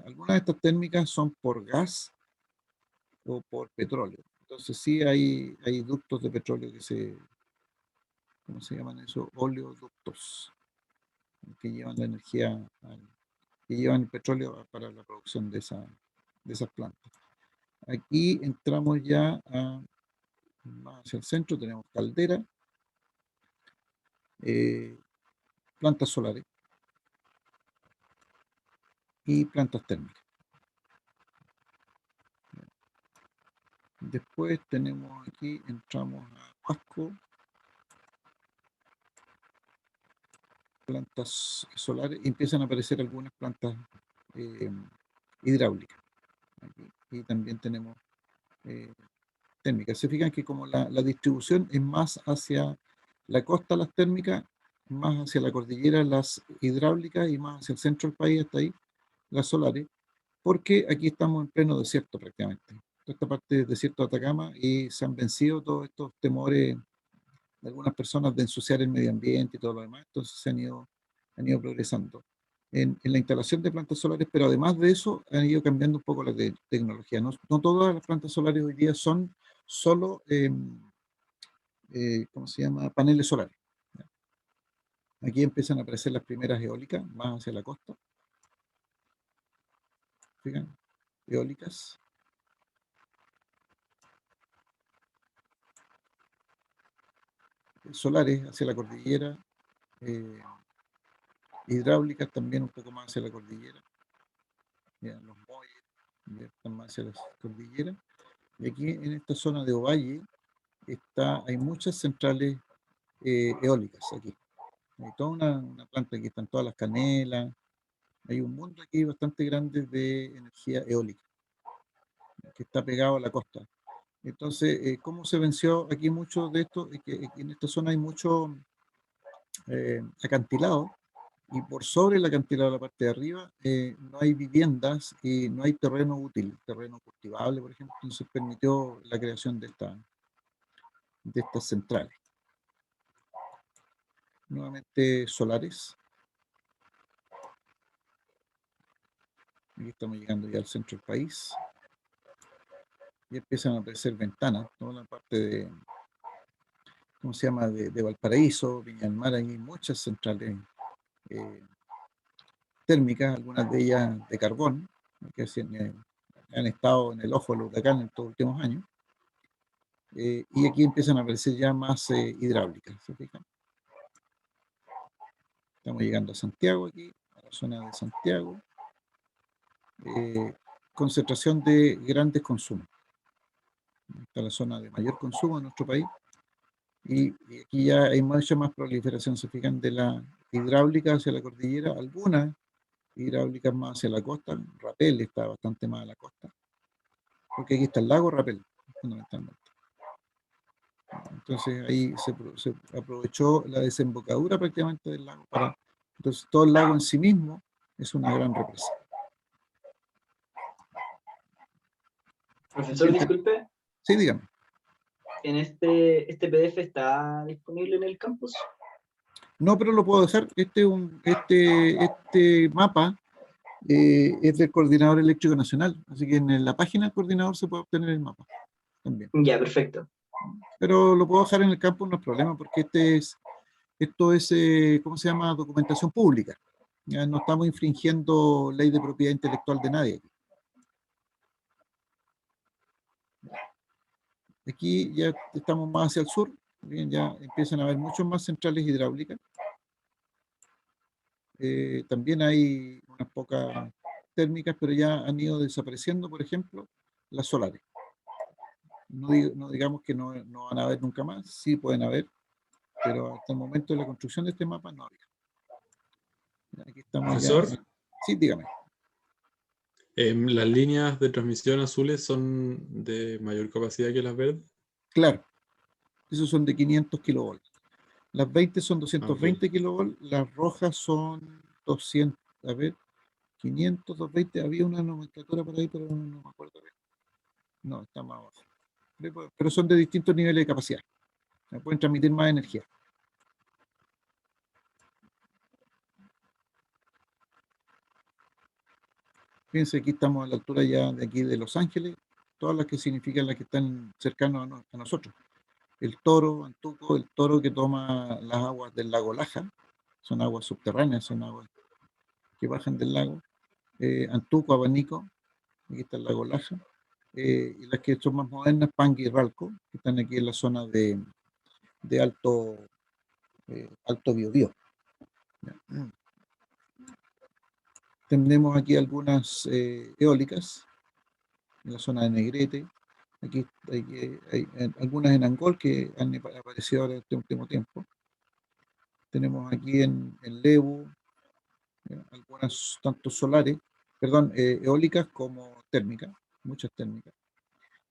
Algunas de estas térmicas son por gas o por petróleo. Entonces sí hay ductos de petróleo ¿cómo se llaman eso? Oleoductos, que llevan la energía, que llevan el petróleo para la producción de esas plantas. Aquí entramos ya más hacia el centro, tenemos caldera, plantas solares y plantas térmicas. Después tenemos aquí, entramos a Huasco, plantas solares, y empiezan a aparecer algunas plantas hidráulicas. Aquí. Y también tenemos térmicas. Se fijan que como la distribución es más hacia la costa las térmicas, más hacia la cordillera las hidráulicas y más hacia el centro del país, hasta ahí, las solares, porque aquí estamos en pleno desierto prácticamente. toda esta parte del desierto de Atacama, y se han vencido todos estos temores de algunas personas de ensuciar el medio ambiente y todo lo demás. Entonces han ido progresando en la instalación de plantas solares, pero además de eso han ido cambiando un poco la tecnología. No, no todas las plantas solares hoy día son solo, ¿cómo se llama?, paneles solares. Aquí empiezan a aparecer las primeras eólicas, más hacia la costa. Fíjense, eólicas. Solares hacia la cordillera, hidráulicas también un poco más hacia la cordillera. Ya, los muelles ya están más hacia la cordillera. Y aquí en esta zona de Ovalle hay muchas centrales eólicas aquí. Hay toda una planta, aquí están todas las canelas. Hay un mundo aquí bastante grande de energía eólica que está pegado a la costa. Entonces, ¿cómo se venció aquí mucho de esto? Es que en esta zona hay mucho acantilado, y por sobre el acantilado de la parte de arriba no hay viviendas y no hay terreno útil, terreno cultivable, por ejemplo. Entonces permitió la creación de estas centrales. Nuevamente solares. Aquí estamos llegando ya al centro del país. Y empiezan a aparecer ventanas, toda la parte de, ¿cómo se llama?, de Valparaíso, Viña del Mar. Hay muchas centrales térmicas, algunas de ellas de carbón, que han estado en el ojo del huracán en estos últimos años. Y aquí empiezan a aparecer ya más hidráulicas, ¿se fijan? Estamos llegando a Santiago aquí, a la zona de Santiago. Concentración de grandes consumos. Esta es la zona de mayor consumo en nuestro país. Y aquí ya hay mucha más proliferación, se fijan, de la hidráulica hacia la cordillera, algunas hidráulicas más hacia la costa. Rapel está bastante más a la costa, porque aquí está el lago Rapel, fundamentalmente. Entonces ahí se aprovechó la desembocadura prácticamente del lago para... Entonces todo el lago en sí mismo es una gran represa. Profesor, disculpe, Sí, dígame. ¿en este PDF está disponible en el campus? No, pero lo puedo dejar. Este mapa es del Coordinador Eléctrico Nacional, así que en la página del coordinador se puede obtener el mapa también. Ya, perfecto. Pero lo puedo dejar en el campus, no es problema, porque esto es, ¿cómo se llama?, documentación pública. Ya no estamos infringiendo ley de propiedad intelectual de nadie. Aquí ya estamos más hacia el sur, bien, ya empiezan a haber muchas más centrales hidráulicas. También hay unas pocas térmicas, pero ya han ido desapareciendo, por ejemplo, las solares. No digamos que no van a haber nunca más, sí pueden haber, pero hasta el momento de la construcción de este mapa no había. Aquí estamos ya. Profesor, Sí, dígame. ¿las líneas de transmisión azules son de mayor capacidad que las verdes? Claro, esos son de 500 kilovolts. Las 20 son Ok. 220 kilovolts, las rojas son 200, a ver, 500, 220, había una nomenclatura por ahí, pero no me acuerdo bien. No, está más abajo. Pero son de distintos niveles de capacidad. Pueden transmitir más energía. Fíjense, aquí estamos a la altura ya de aquí de Los Ángeles, todas las que significan las que están cercanas a nosotros. El Toro, Antuco, el Toro que toma las aguas del lago Laja, son aguas subterráneas, son aguas que bajan del lago. Antuco, Abanico, aquí está el lago Laja. Y las que son más modernas, Pangui y Ralco, que están aquí en la zona de alto Biobío. Tenemos aquí algunas eólicas en la zona de Negrete. Aquí hay algunas en Angol que han aparecido ahora en este último tiempo. Tenemos aquí en Lebu algunas tanto solares, perdón, eólicas como térmicas, muchas térmicas.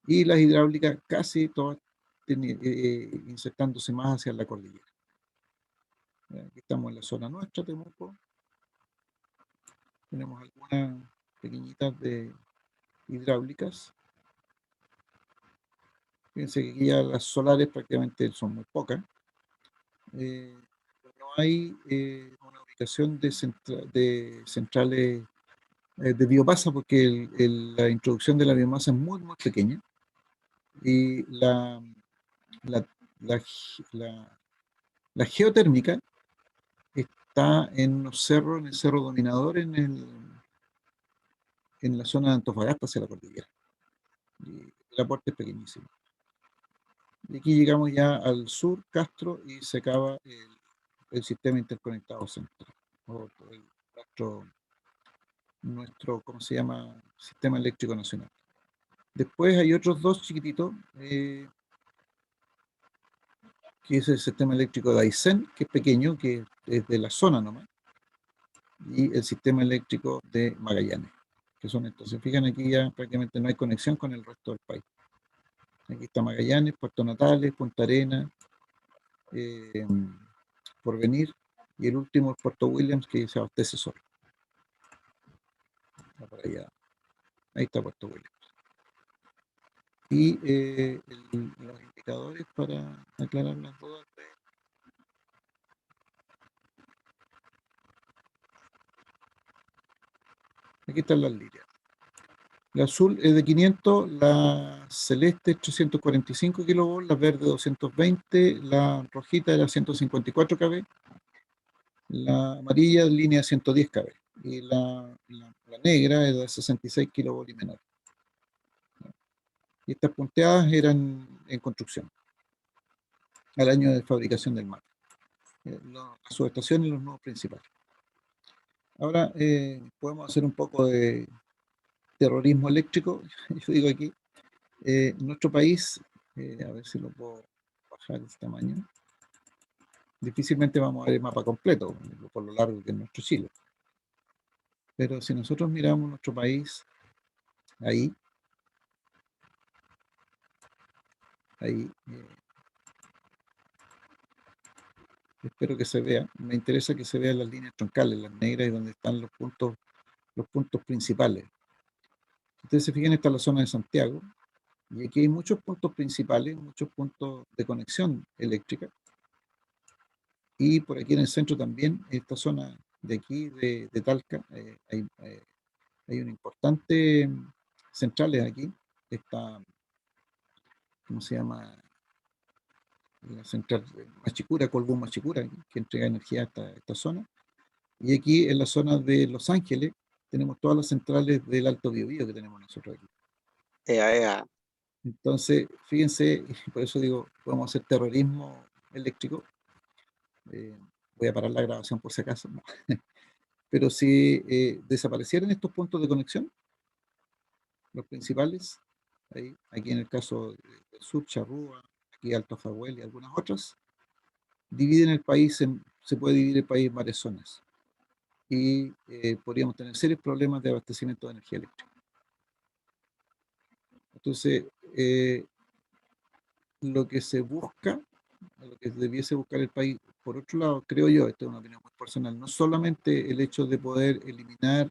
Y las hidráulicas casi todas insertándose más hacia la cordillera. Aquí estamos en la zona nuestra, Temuco. Tenemos algunas pequeñitas de hidráulicas. Fíjense que aquí ya las solares prácticamente son muy pocas. No hay una ubicación de centrales de biomasa porque la introducción de la biomasa es muy, muy pequeña. Y la, la, la- la geotérmica está en unos cerros, en el Cerro Dominador, en la zona de Antofagasta hacia la cordillera. Y el aporte es pequeñísimo. Y aquí llegamos ya al sur, Castro, y se acaba el sistema interconectado central, o nuestro, ¿cómo se llama? Sistema eléctrico nacional. Después hay otros dos chiquititos, que es el sistema eléctrico de Aysén, que es pequeño, que es de la zona nomás, y el sistema eléctrico de Magallanes, que son estos. Se fijan aquí ya prácticamente no hay conexión con el resto del país. Aquí está Magallanes, Puerto Natales, Punta Arenas, eh, Porvenir, y el último es Puerto Williams, que se abastece solo. Está por allá. Ahí está Puerto Williams. Y los indicadores para aclarar las dudas. Aquí están las líneas. La azul es de 500, la celeste es 345 kV, la verde 220, la rojita era 154 kV, la amarilla línea 110 kV y la negra es de 66 kV y menor. Y estas punteadas eran en construcción al año de fabricación del mapa. Las subestaciones y los nodos principales. Ahora podemos hacer un poco de terrorismo eléctrico, yo digo aquí. Nuestro país, a ver si lo puedo bajar el tamaño. Difícilmente vamos a ver el mapa completo, por lo largo que es nuestro Chile. Pero si nosotros miramos nuestro país, ahí, espero que se vea, me interesa que se vean las líneas troncales, las negras, y donde están los puntos principales. Ustedes se fijan, esta es la zona de Santiago, y aquí hay muchos puntos principales, muchos puntos de conexión eléctrica, y por aquí en el centro también, esta zona de aquí, de Talca, hay una importante centrales aquí, está, ¿cómo se llama? La central Machicura, Colbún Machicura, que entrega energía a esta zona. Y aquí en la zona de Los Ángeles tenemos todas las centrales del Alto Biobío que tenemos nosotros aquí. Entonces, fíjense, por eso digo, podemos hacer terrorismo eléctrico. Voy a parar la grabación por si acaso. No. Pero si desaparecieran estos puntos de conexión, los principales, ahí, aquí en el caso del sur, Charrúa, aquí Alto Fahuel y algunas otras, dividen el país, se puede dividir el país en varias zonas. Y podríamos tener serios problemas de abastecimiento de energía eléctrica. Entonces, lo que se busca, lo que debiese buscar el país, por otro lado, creo yo, esta es una opinión muy personal, no solamente el hecho de poder eliminar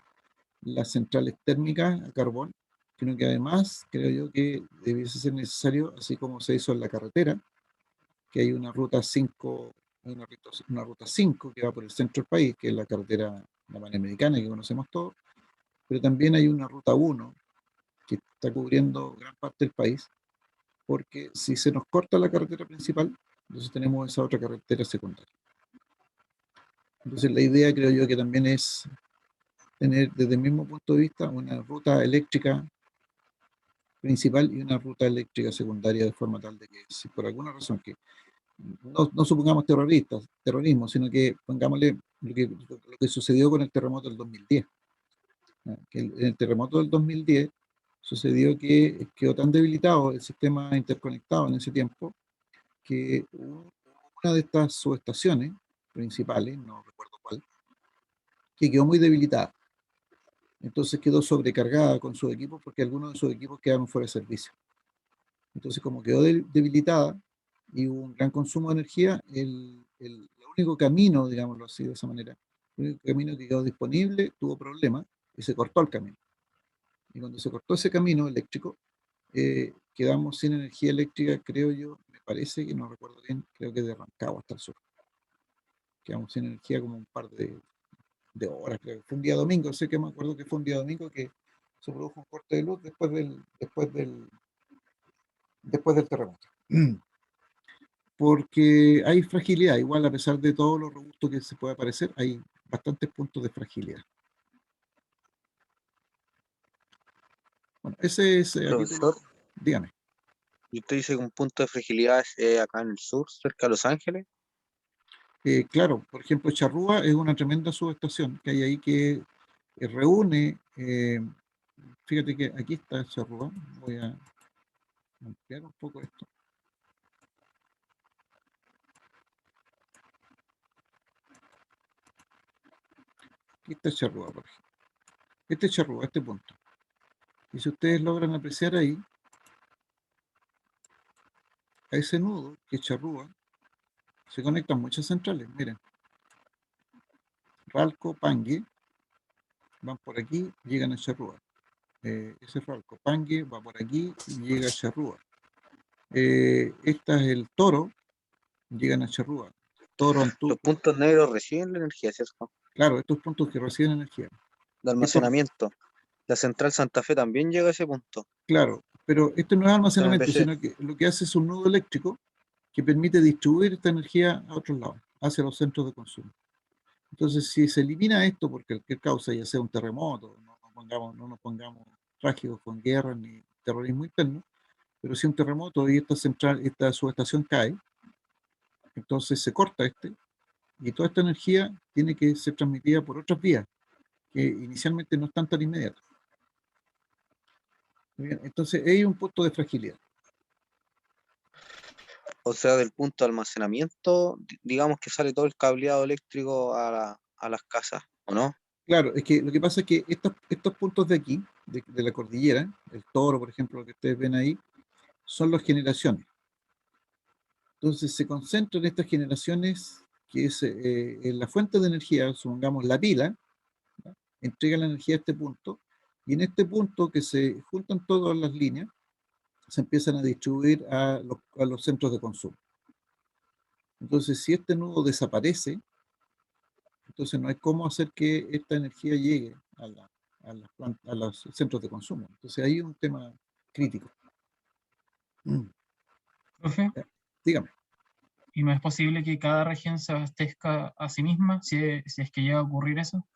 las centrales térmicas a carbón, sino que además creo yo que debiese ser necesario, así como se hizo en la carretera, que hay una ruta 5, una ruta 5 que va por el centro del país, que es la carretera la Panamericana que conocemos todos, pero también hay una ruta 1 que está cubriendo gran parte del país, porque si se nos corta la carretera principal, entonces tenemos esa otra carretera secundaria. Entonces la idea creo yo que también es tener desde el mismo punto de vista una ruta eléctrica principal y una ruta eléctrica secundaria, de forma tal de que si por alguna razón que no supongamos terrorismo, sino que pongámosle lo que sucedió con el terremoto del 2010. Que en el terremoto del 2010 sucedió que quedó tan debilitado el sistema interconectado en ese tiempo que una de estas subestaciones principales, no recuerdo cuál, que quedó muy debilitada. Entonces quedó sobrecargada con sus equipos porque algunos de sus equipos quedaron fuera de servicio. Entonces, como quedó debilitada y hubo un gran consumo de energía, el único camino, digámoslo así, de esa manera, el único camino que quedó disponible tuvo problemas y se cortó el camino. Y cuando se cortó ese camino eléctrico, quedamos sin energía eléctrica, creo yo, me parece que no recuerdo bien, creo que de Rancagua hasta el sur. Quedamos sin energía como un par de horas, creo que fue un día domingo, sé que me acuerdo que fue un día domingo que se produjo un corte de luz después del terremoto. Porque hay fragilidad, igual a pesar de todo lo robusto que se puede parecer, hay bastantes puntos de fragilidad. Bueno, ese es a título, Profesor, dígame. y usted dice que un punto de fragilidad es acá en el sur, cerca de Los Ángeles. Claro, por ejemplo, Charrúa es una tremenda subestación que hay ahí que reúne, fíjate que aquí está Charrúa, voy a ampliar un poco esto. Aquí está Charrúa, por ejemplo. Este es Charrúa, este punto. Y si ustedes logran apreciar ahí, a ese nudo que es Charrúa, se conectan muchas centrales, miren. Ralco, Pangue, van por aquí, llegan a Charrúa. Ese Ralco, Pangue va por aquí y llega a Charrúa. Esta es el Toro, llegan a Charrúa. Toro, Los Antuco, puntos negros reciben la energía, ¿cierto? claro, estos puntos que reciben energía. De Esto, almacenamiento. La central Santa Fe también llega a ese punto. claro, pero esto no es Con el almacenamiento, BC. sino que lo que hace es un nudo eléctrico que permite distribuir esta energía a otros lados, hacia los centros de consumo. Entonces, si se elimina esto por cualquier causa, ya sea un terremoto, no nos pongamos trágicos con guerras ni terrorismo interno, pero si un terremoto y esta subestación cae, entonces se corta y toda esta energía tiene que ser transmitida por otras vías que inicialmente no están tan inmediatas. Muy bien, entonces hay un punto de fragilidad. O sea, del punto de almacenamiento, digamos que sale todo el cableado eléctrico a las casas, ¿o no? Claro, es que lo que pasa es que estos puntos de aquí, de la cordillera, el Toro, por ejemplo, lo que ustedes ven ahí, son las generaciones. Entonces se concentran estas generaciones, que es en la fuente de energía, supongamos la pila, ¿ya? Entrega la energía a este punto, y en este punto que se juntan todas las líneas, se empiezan a distribuir a los centros de consumo. Entonces, si este nudo desaparece, entonces no hay cómo hacer que esta energía llegue a los centros de consumo. Entonces ahí es un tema crítico. Profe, Dígame. ¿y no es posible que cada región se abastezca a sí misma si es que llega a ocurrir eso?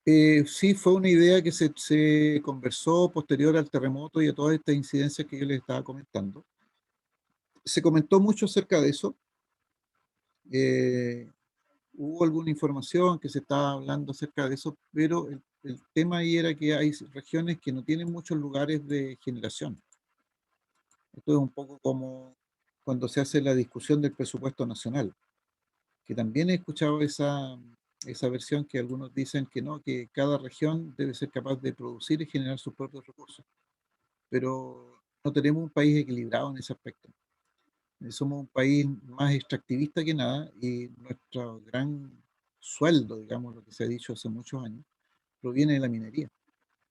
Sí, fue una idea que se conversó posterior al terremoto y a todas estas incidencias que yo les estaba comentando. Se comentó mucho acerca de eso. eh, Hubo alguna información que se estaba hablando acerca de eso, pero el tema ahí era que hay regiones que no tienen muchos lugares de generación. Esto es un poco como cuando se hace la discusión del presupuesto nacional, que también he escuchado esa versión que algunos dicen que no, que cada región debe ser capaz de producir y generar sus propios recursos, pero no tenemos un país equilibrado en ese aspecto. Somos un país más extractivista que nada y nuestro gran sueldo, digamos, lo que se ha dicho hace muchos años, proviene de la minería.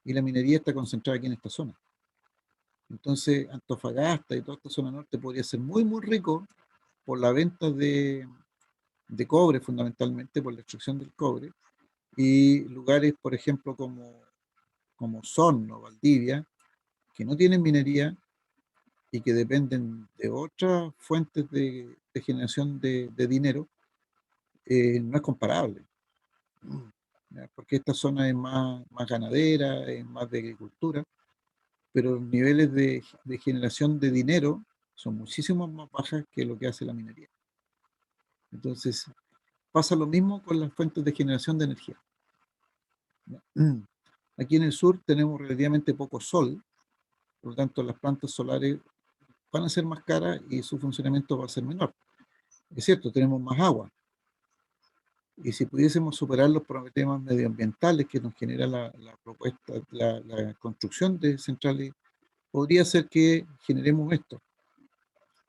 Y la minería está concentrada aquí en esta zona. Entonces, Antofagasta y toda esta zona norte podría ser muy, muy rico por la venta de cobre, fundamentalmente por la extracción del cobre, y lugares, por ejemplo, como Osorno, Valdivia, que no tienen minería y que dependen de otras fuentes de generación de dinero, no es comparable. ¿Ya? Porque esta zona es más ganadera, es más de agricultura, pero los niveles de generación de dinero son muchísimo más bajas que lo que hace la minería. Entonces, pasa lo mismo con las fuentes de generación de energía. Aquí en el sur tenemos relativamente poco sol, por lo tanto las plantas solares van a ser más caras y su funcionamiento va a ser menor. Es cierto, tenemos más agua, y si pudiésemos superar los problemas medioambientales que nos genera la propuesta, la construcción de centrales, podría ser que generemos esto,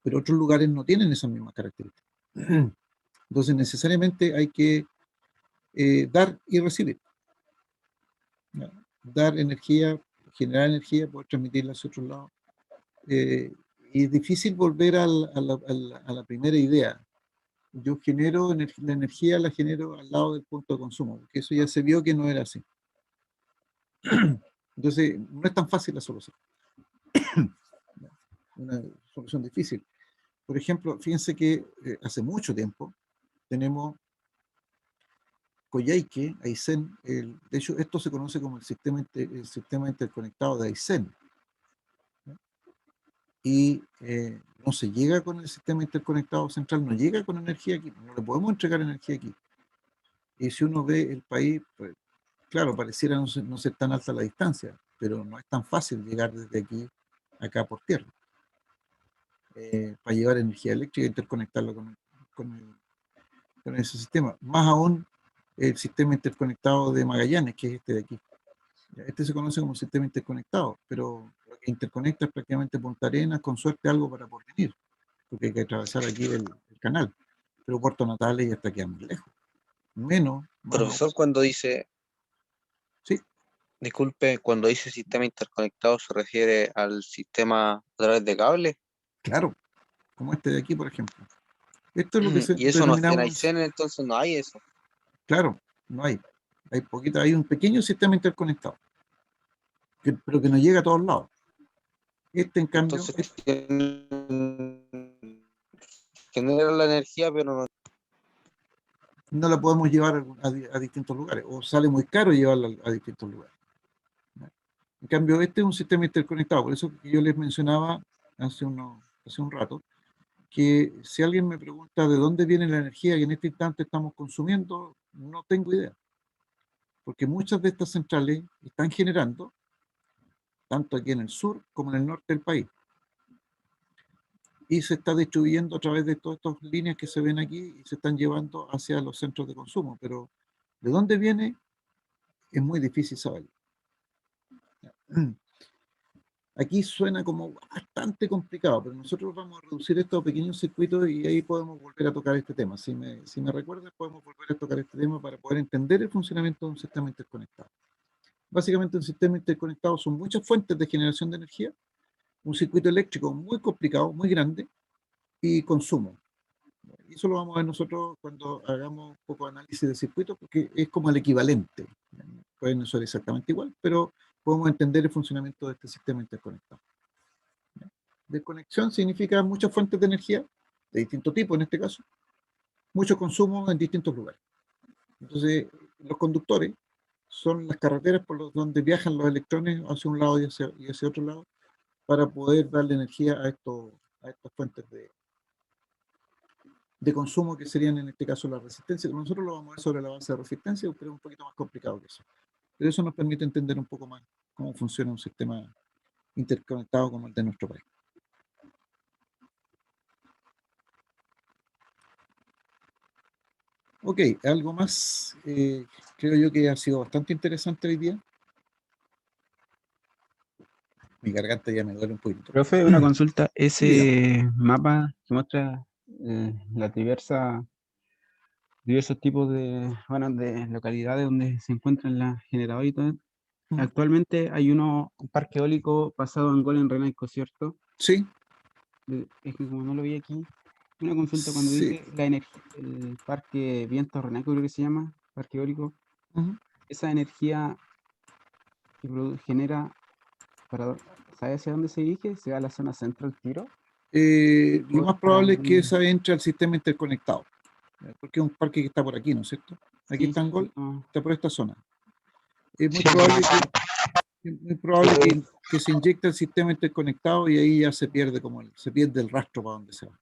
pero otros lugares no tienen esas mismas características. Entonces necesariamente hay que dar y recibir. ¿Ya? Dar energía, generar energía, poder transmitirla hacia otros lados. Y es difícil volver a la primera idea. Yo genero la energía, la genero al lado del punto de consumo, porque eso ya se vio que no era así. Entonces, no es tan fácil la solución. Una solución difícil. Por ejemplo, fíjense que hace mucho tiempo tenemos Coyhaique, Aysén, de hecho esto se conoce como el sistema interconectado de Aysén, ¿no? Y no se llega con el sistema interconectado central, no llega con energía aquí, no le podemos entregar energía aquí. Y si uno ve el país, pues, claro, pareciera no ser tan alta la distancia, pero no es tan fácil llegar desde aquí acá por tierra. Para llevar energía eléctrica e interconectarlo con ese sistema. Más aún el sistema interconectado de Magallanes, que es este de aquí. Este se conoce como sistema interconectado, pero lo que interconecta es prácticamente Punta Arenas, con suerte algo para Porvenir, porque hay que atravesar aquí el canal. Pero Puerto Natales ya está quedando muy lejos. Menos, más aún. Profesor, cuando dice, Sí, disculpe, cuando dice sistema interconectado se refiere al sistema a través de cable. claro, como este de aquí, por ejemplo. Esto es lo que Y eso no está en denominamos, Aysén, entonces no hay eso. claro, no hay. Hay un pequeño sistema interconectado, pero que no llega a todos lados. Este, en cambio, Entonces genera la energía, pero no. no la podemos llevar a distintos lugares, o sale muy caro llevarla a distintos lugares. En cambio, este es un sistema interconectado, por eso que yo les mencionaba hace un rato, que si alguien me pregunta de dónde viene la energía que en este instante estamos consumiendo, no tengo idea, porque muchas de estas centrales están generando, tanto aquí en el sur como en el norte del país, y se está distribuyendo a través de todas estas líneas que se ven aquí y se están llevando hacia los centros de consumo, pero de dónde viene es muy difícil saberlo. Aquí suena como bastante complicado, pero nosotros vamos a reducir esto a pequeños circuitos y ahí podemos volver a tocar este tema. Si me recuerdas, podemos volver a tocar este tema para poder entender el funcionamiento de un sistema interconectado. Básicamente, un sistema interconectado son muchas fuentes de generación de energía, un circuito eléctrico muy complicado, muy grande, y consumo. Y eso lo vamos a ver nosotros cuando hagamos un poco de análisis de circuitos, porque es como el equivalente. Puede no ser exactamente igual, pero podemos entender el funcionamiento de este sistema interconectado. Desconexión significa muchas fuentes de energía, de distinto tipo en este caso, mucho consumo en distintos lugares. Entonces, los conductores son las carreteras donde viajan los electrones hacia un lado y hacia otro lado para poder darle energía a estas fuentes de consumo que serían en este caso la resistencia. Nosotros lo vamos a ver sobre la base de resistencia, pero es un poquito más complicado que eso. Pero eso nos permite entender un poco más cómo funciona un sistema interconectado como el de nuestro país. Ok, algo más. Creo yo que ha sido bastante interesante hoy día. Mi garganta ya me duele un poquito. Profe, una consulta. Sí, dígame. Ese mapa que muestra las diversos tipos de, bueno, de localidades donde se encuentran las generadoras y todo. Actualmente hay un parque eólico basado en Golem Renaico, ¿cierto? Sí, Es que como no lo vi aquí, una consulta cuando sí. dice la energía, el parque Viento Renaico creo que se llama, parque eólico, Ujú. esa energía que genera, ¿sabes hacia dónde se dirige? ¿Se va a la zona central tiro? Lo ¿O más para probable es que algún- esa entre al sistema interconectado, porque es un parque que está por aquí, ¿no es cierto? Aquí Sí, está Angol, no. está por esta zona. Es muy Sí, probable que se inyecte el sistema interconectado y ahí ya se pierde se pierde el rastro para donde se va.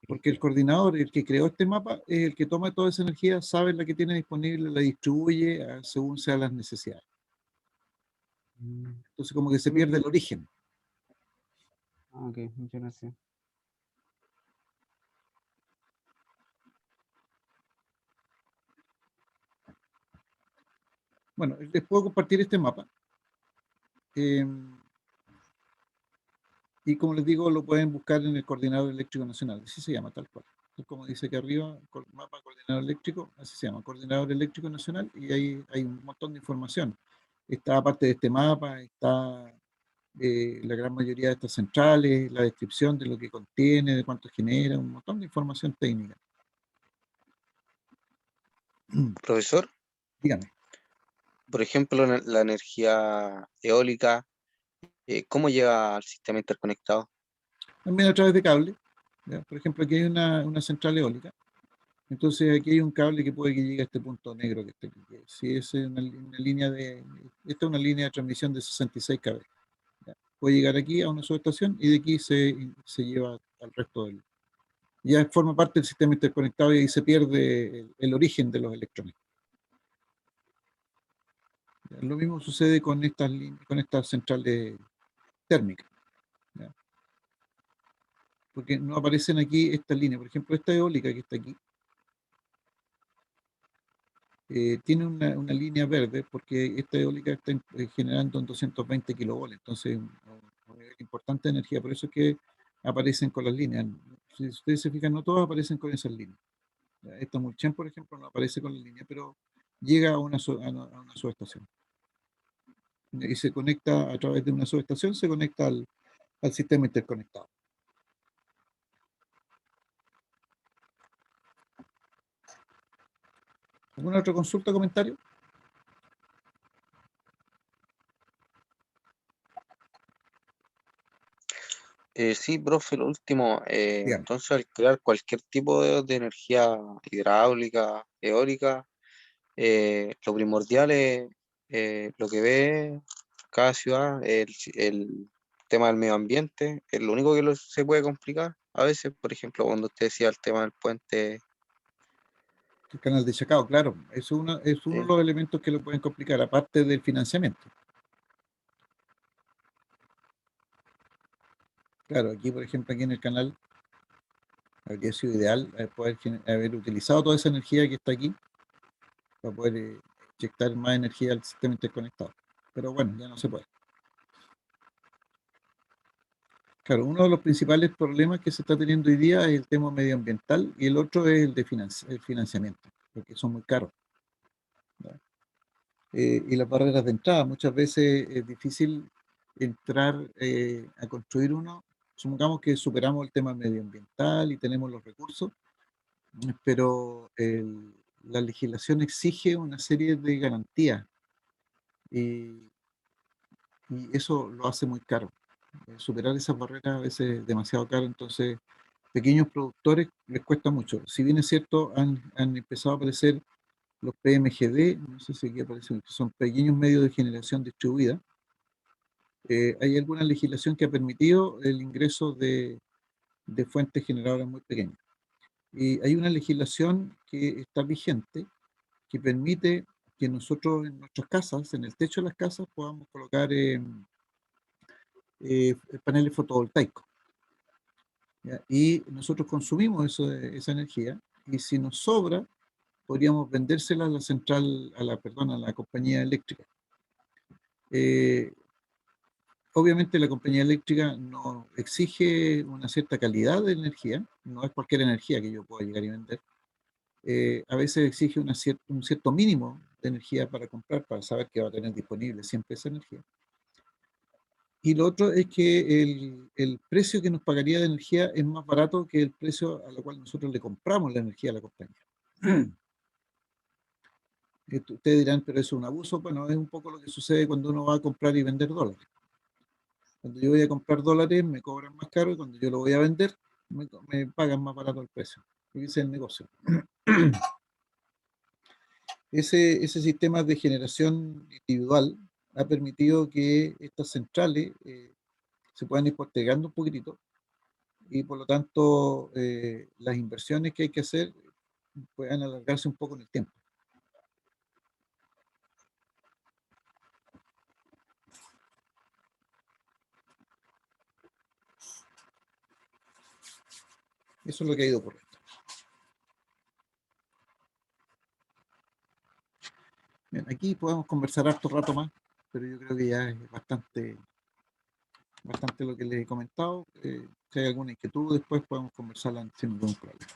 Porque el coordinador, el que creó este mapa, es el que toma toda esa energía, sabe la que tiene disponible, la distribuye según sean las necesidades. Entonces como que se Sí, pierde el porque- origen. Ok, muchas gracias. Bueno, les puedo compartir este mapa. Y como les digo, lo pueden buscar en el Coordinador Eléctrico Nacional. Así se llama, tal cual. Como dice aquí arriba, mapa coordinador eléctrico, así se llama, Coordinador Eléctrico Nacional, y ahí hay un montón de información. Está aparte de este mapa, está la gran mayoría de estas centrales, la descripción de lo que contiene, de cuánto genera, un montón de información técnica. Profesor, Dígame. por ejemplo, la energía eólica, ¿cómo llega al sistema interconectado? También a través de cable. ¿Ya? Por ejemplo, aquí hay una central eólica. Entonces aquí hay un cable que puede que llegue a este punto negro que está aquí. Si es una línea esta es una línea de transmisión de 66 kV. ¿Ya? Puede llegar aquí a una subestación y de aquí se lleva al resto del. Ya forma parte del sistema interconectado y ahí se pierde el origen de los electrones. ¿Ya? Lo mismo sucede con estas centrales térmicas. ¿Ya? Porque no aparecen aquí estas líneas. Por ejemplo, esta eólica que está aquí tiene una línea verde porque esta eólica está generando en 220 kilovolts, entonces un nivel importante de energía. Por eso es que aparecen con las líneas. Si ustedes se fijan, no todas aparecen con esas líneas. ¿Ya? Esta Mulchen, por ejemplo, no aparece con la línea, pero llega a una subestación. Y se conecta a través de una subestación, se conecta al sistema interconectado. ¿Alguna otra consulta o comentario? Sí, profe, lo último. Dígame. Entonces, al crear cualquier tipo de energía hidráulica, eólica, lo primordial es lo que ve cada ciudad, el tema del medio ambiente, es lo único que se puede complicar a veces, por ejemplo, cuando usted decía el tema del puente. El canal de Chacao, claro, es uno de los elementos que lo pueden complicar, aparte del financiamiento. Claro, aquí, por ejemplo, aquí en el canal, habría sido ideal poder haber utilizado toda esa energía que está aquí para poder inyectar más energía al sistema interconectado. Pero bueno, ya no se puede. Claro, uno de los principales problemas que se está teniendo hoy día es el tema medioambiental y el otro es el de el financiamiento, porque son muy caros. ¿Ya? Y las barreras de entrada, muchas veces es difícil entrar a construir uno. Supongamos que superamos el tema medioambiental y tenemos los recursos, pero la legislación exige una serie de garantías y, y eso lo hace muy caro. Superar esas barreras a veces es demasiado caro, entonces pequeños productores les cuesta mucho. Si bien es cierto, han empezado a aparecer los PMGD, no sé si aquí aparecen, que son pequeños medios de generación distribuida. Hay alguna legislación que ha permitido el ingreso de fuentes generadoras muy pequeñas. Y hay una legislación que está vigente que permite que nosotros en nuestras casas, en el techo de las casas, podamos colocar paneles fotovoltaicos. ¿Ya? Y nosotros consumimos esa energía y si nos sobra, podríamos vendérsela a la central, a la compañía eléctrica. Obviamente la compañía eléctrica no exige una cierta calidad de energía, no es cualquier energía que yo pueda llegar y vender. A veces exige un cierto mínimo de energía para comprar, para saber que va a tener disponible siempre esa energía. Y lo otro es que el precio que nos pagaría de energía es más barato que el precio a lo cual nosotros le compramos la energía a la compañía. Ustedes dirán, pero eso es un abuso. Bueno, es un poco lo que sucede cuando uno va a comprar y vender dólares. Cuando yo voy a comprar dólares me cobran más caro y cuando yo lo voy a vender me pagan más barato el precio. Ese es el negocio. Ese sistema de generación individual ha permitido que estas centrales se puedan ir postergando un poquitito y por lo tanto las inversiones que hay que hacer puedan alargarse un poco en el tiempo. Eso es lo que ha ido ocurriendo. Bien, aquí podemos conversar harto rato más, pero yo creo que ya es bastante lo que les he comentado. Si hay alguna inquietud, después podemos conversarla sin ningún problema.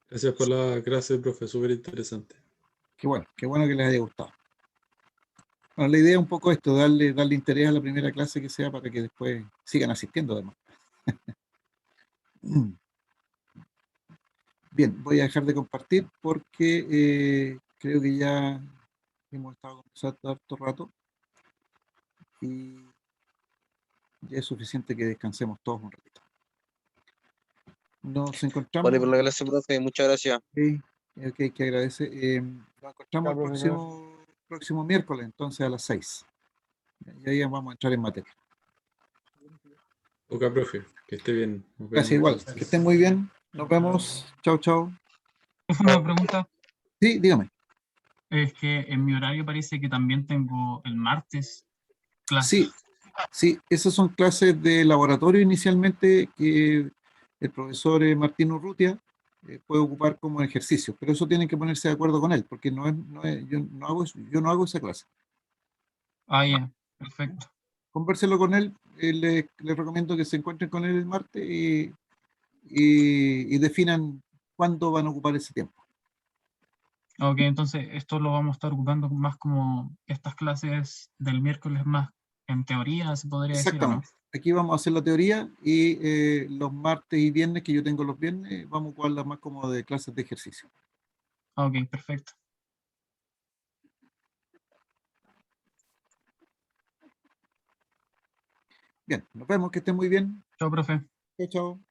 Gracias por la clase, profe, súper interesante. Qué bueno que les haya gustado. Bueno, la idea es un poco esto, darle interés a la primera clase que sea para que después sigan asistiendo además. Bien, voy a dejar de compartir porque creo que ya hemos estado conversando harto rato y ya es suficiente que descansemos todos un ratito. Nos encontramos. Vale por la clase, profe, muchas gracias. Ok, que agradece. Nos encontramos el próximo miércoles, entonces a las 6. Y ahí vamos a entrar en materia. Ok, profe, que esté bien. Nos Gracias, vemos igual. entonces. Que estén muy bien. Nos vemos. Chau, chau. Es una pregunta, Sí, dígame. es que en mi horario parece que también tengo el martes clases. Sí, esas son clases de laboratorio inicialmente que el profesor Martín Urrutia puede ocupar como ejercicio, pero eso tienen que ponerse de acuerdo con él, porque yo no hago esa clase. Ah, ya, perfecto. Convérselo con él, le recomiendo que se encuentren con él el martes y definan cuándo van a ocupar ese tiempo. Ok, entonces esto lo vamos a estar ocupando más como estas clases del miércoles más en teoría, se podría decir, ¿o no? Exactamente. Aquí vamos a hacer la teoría y los martes y viernes, que yo tengo los viernes, vamos a ocuparlas más como de clases de ejercicio. Ok, perfecto. Bien, nos vemos, que estén muy bien. Chao, profe. Chao, chao.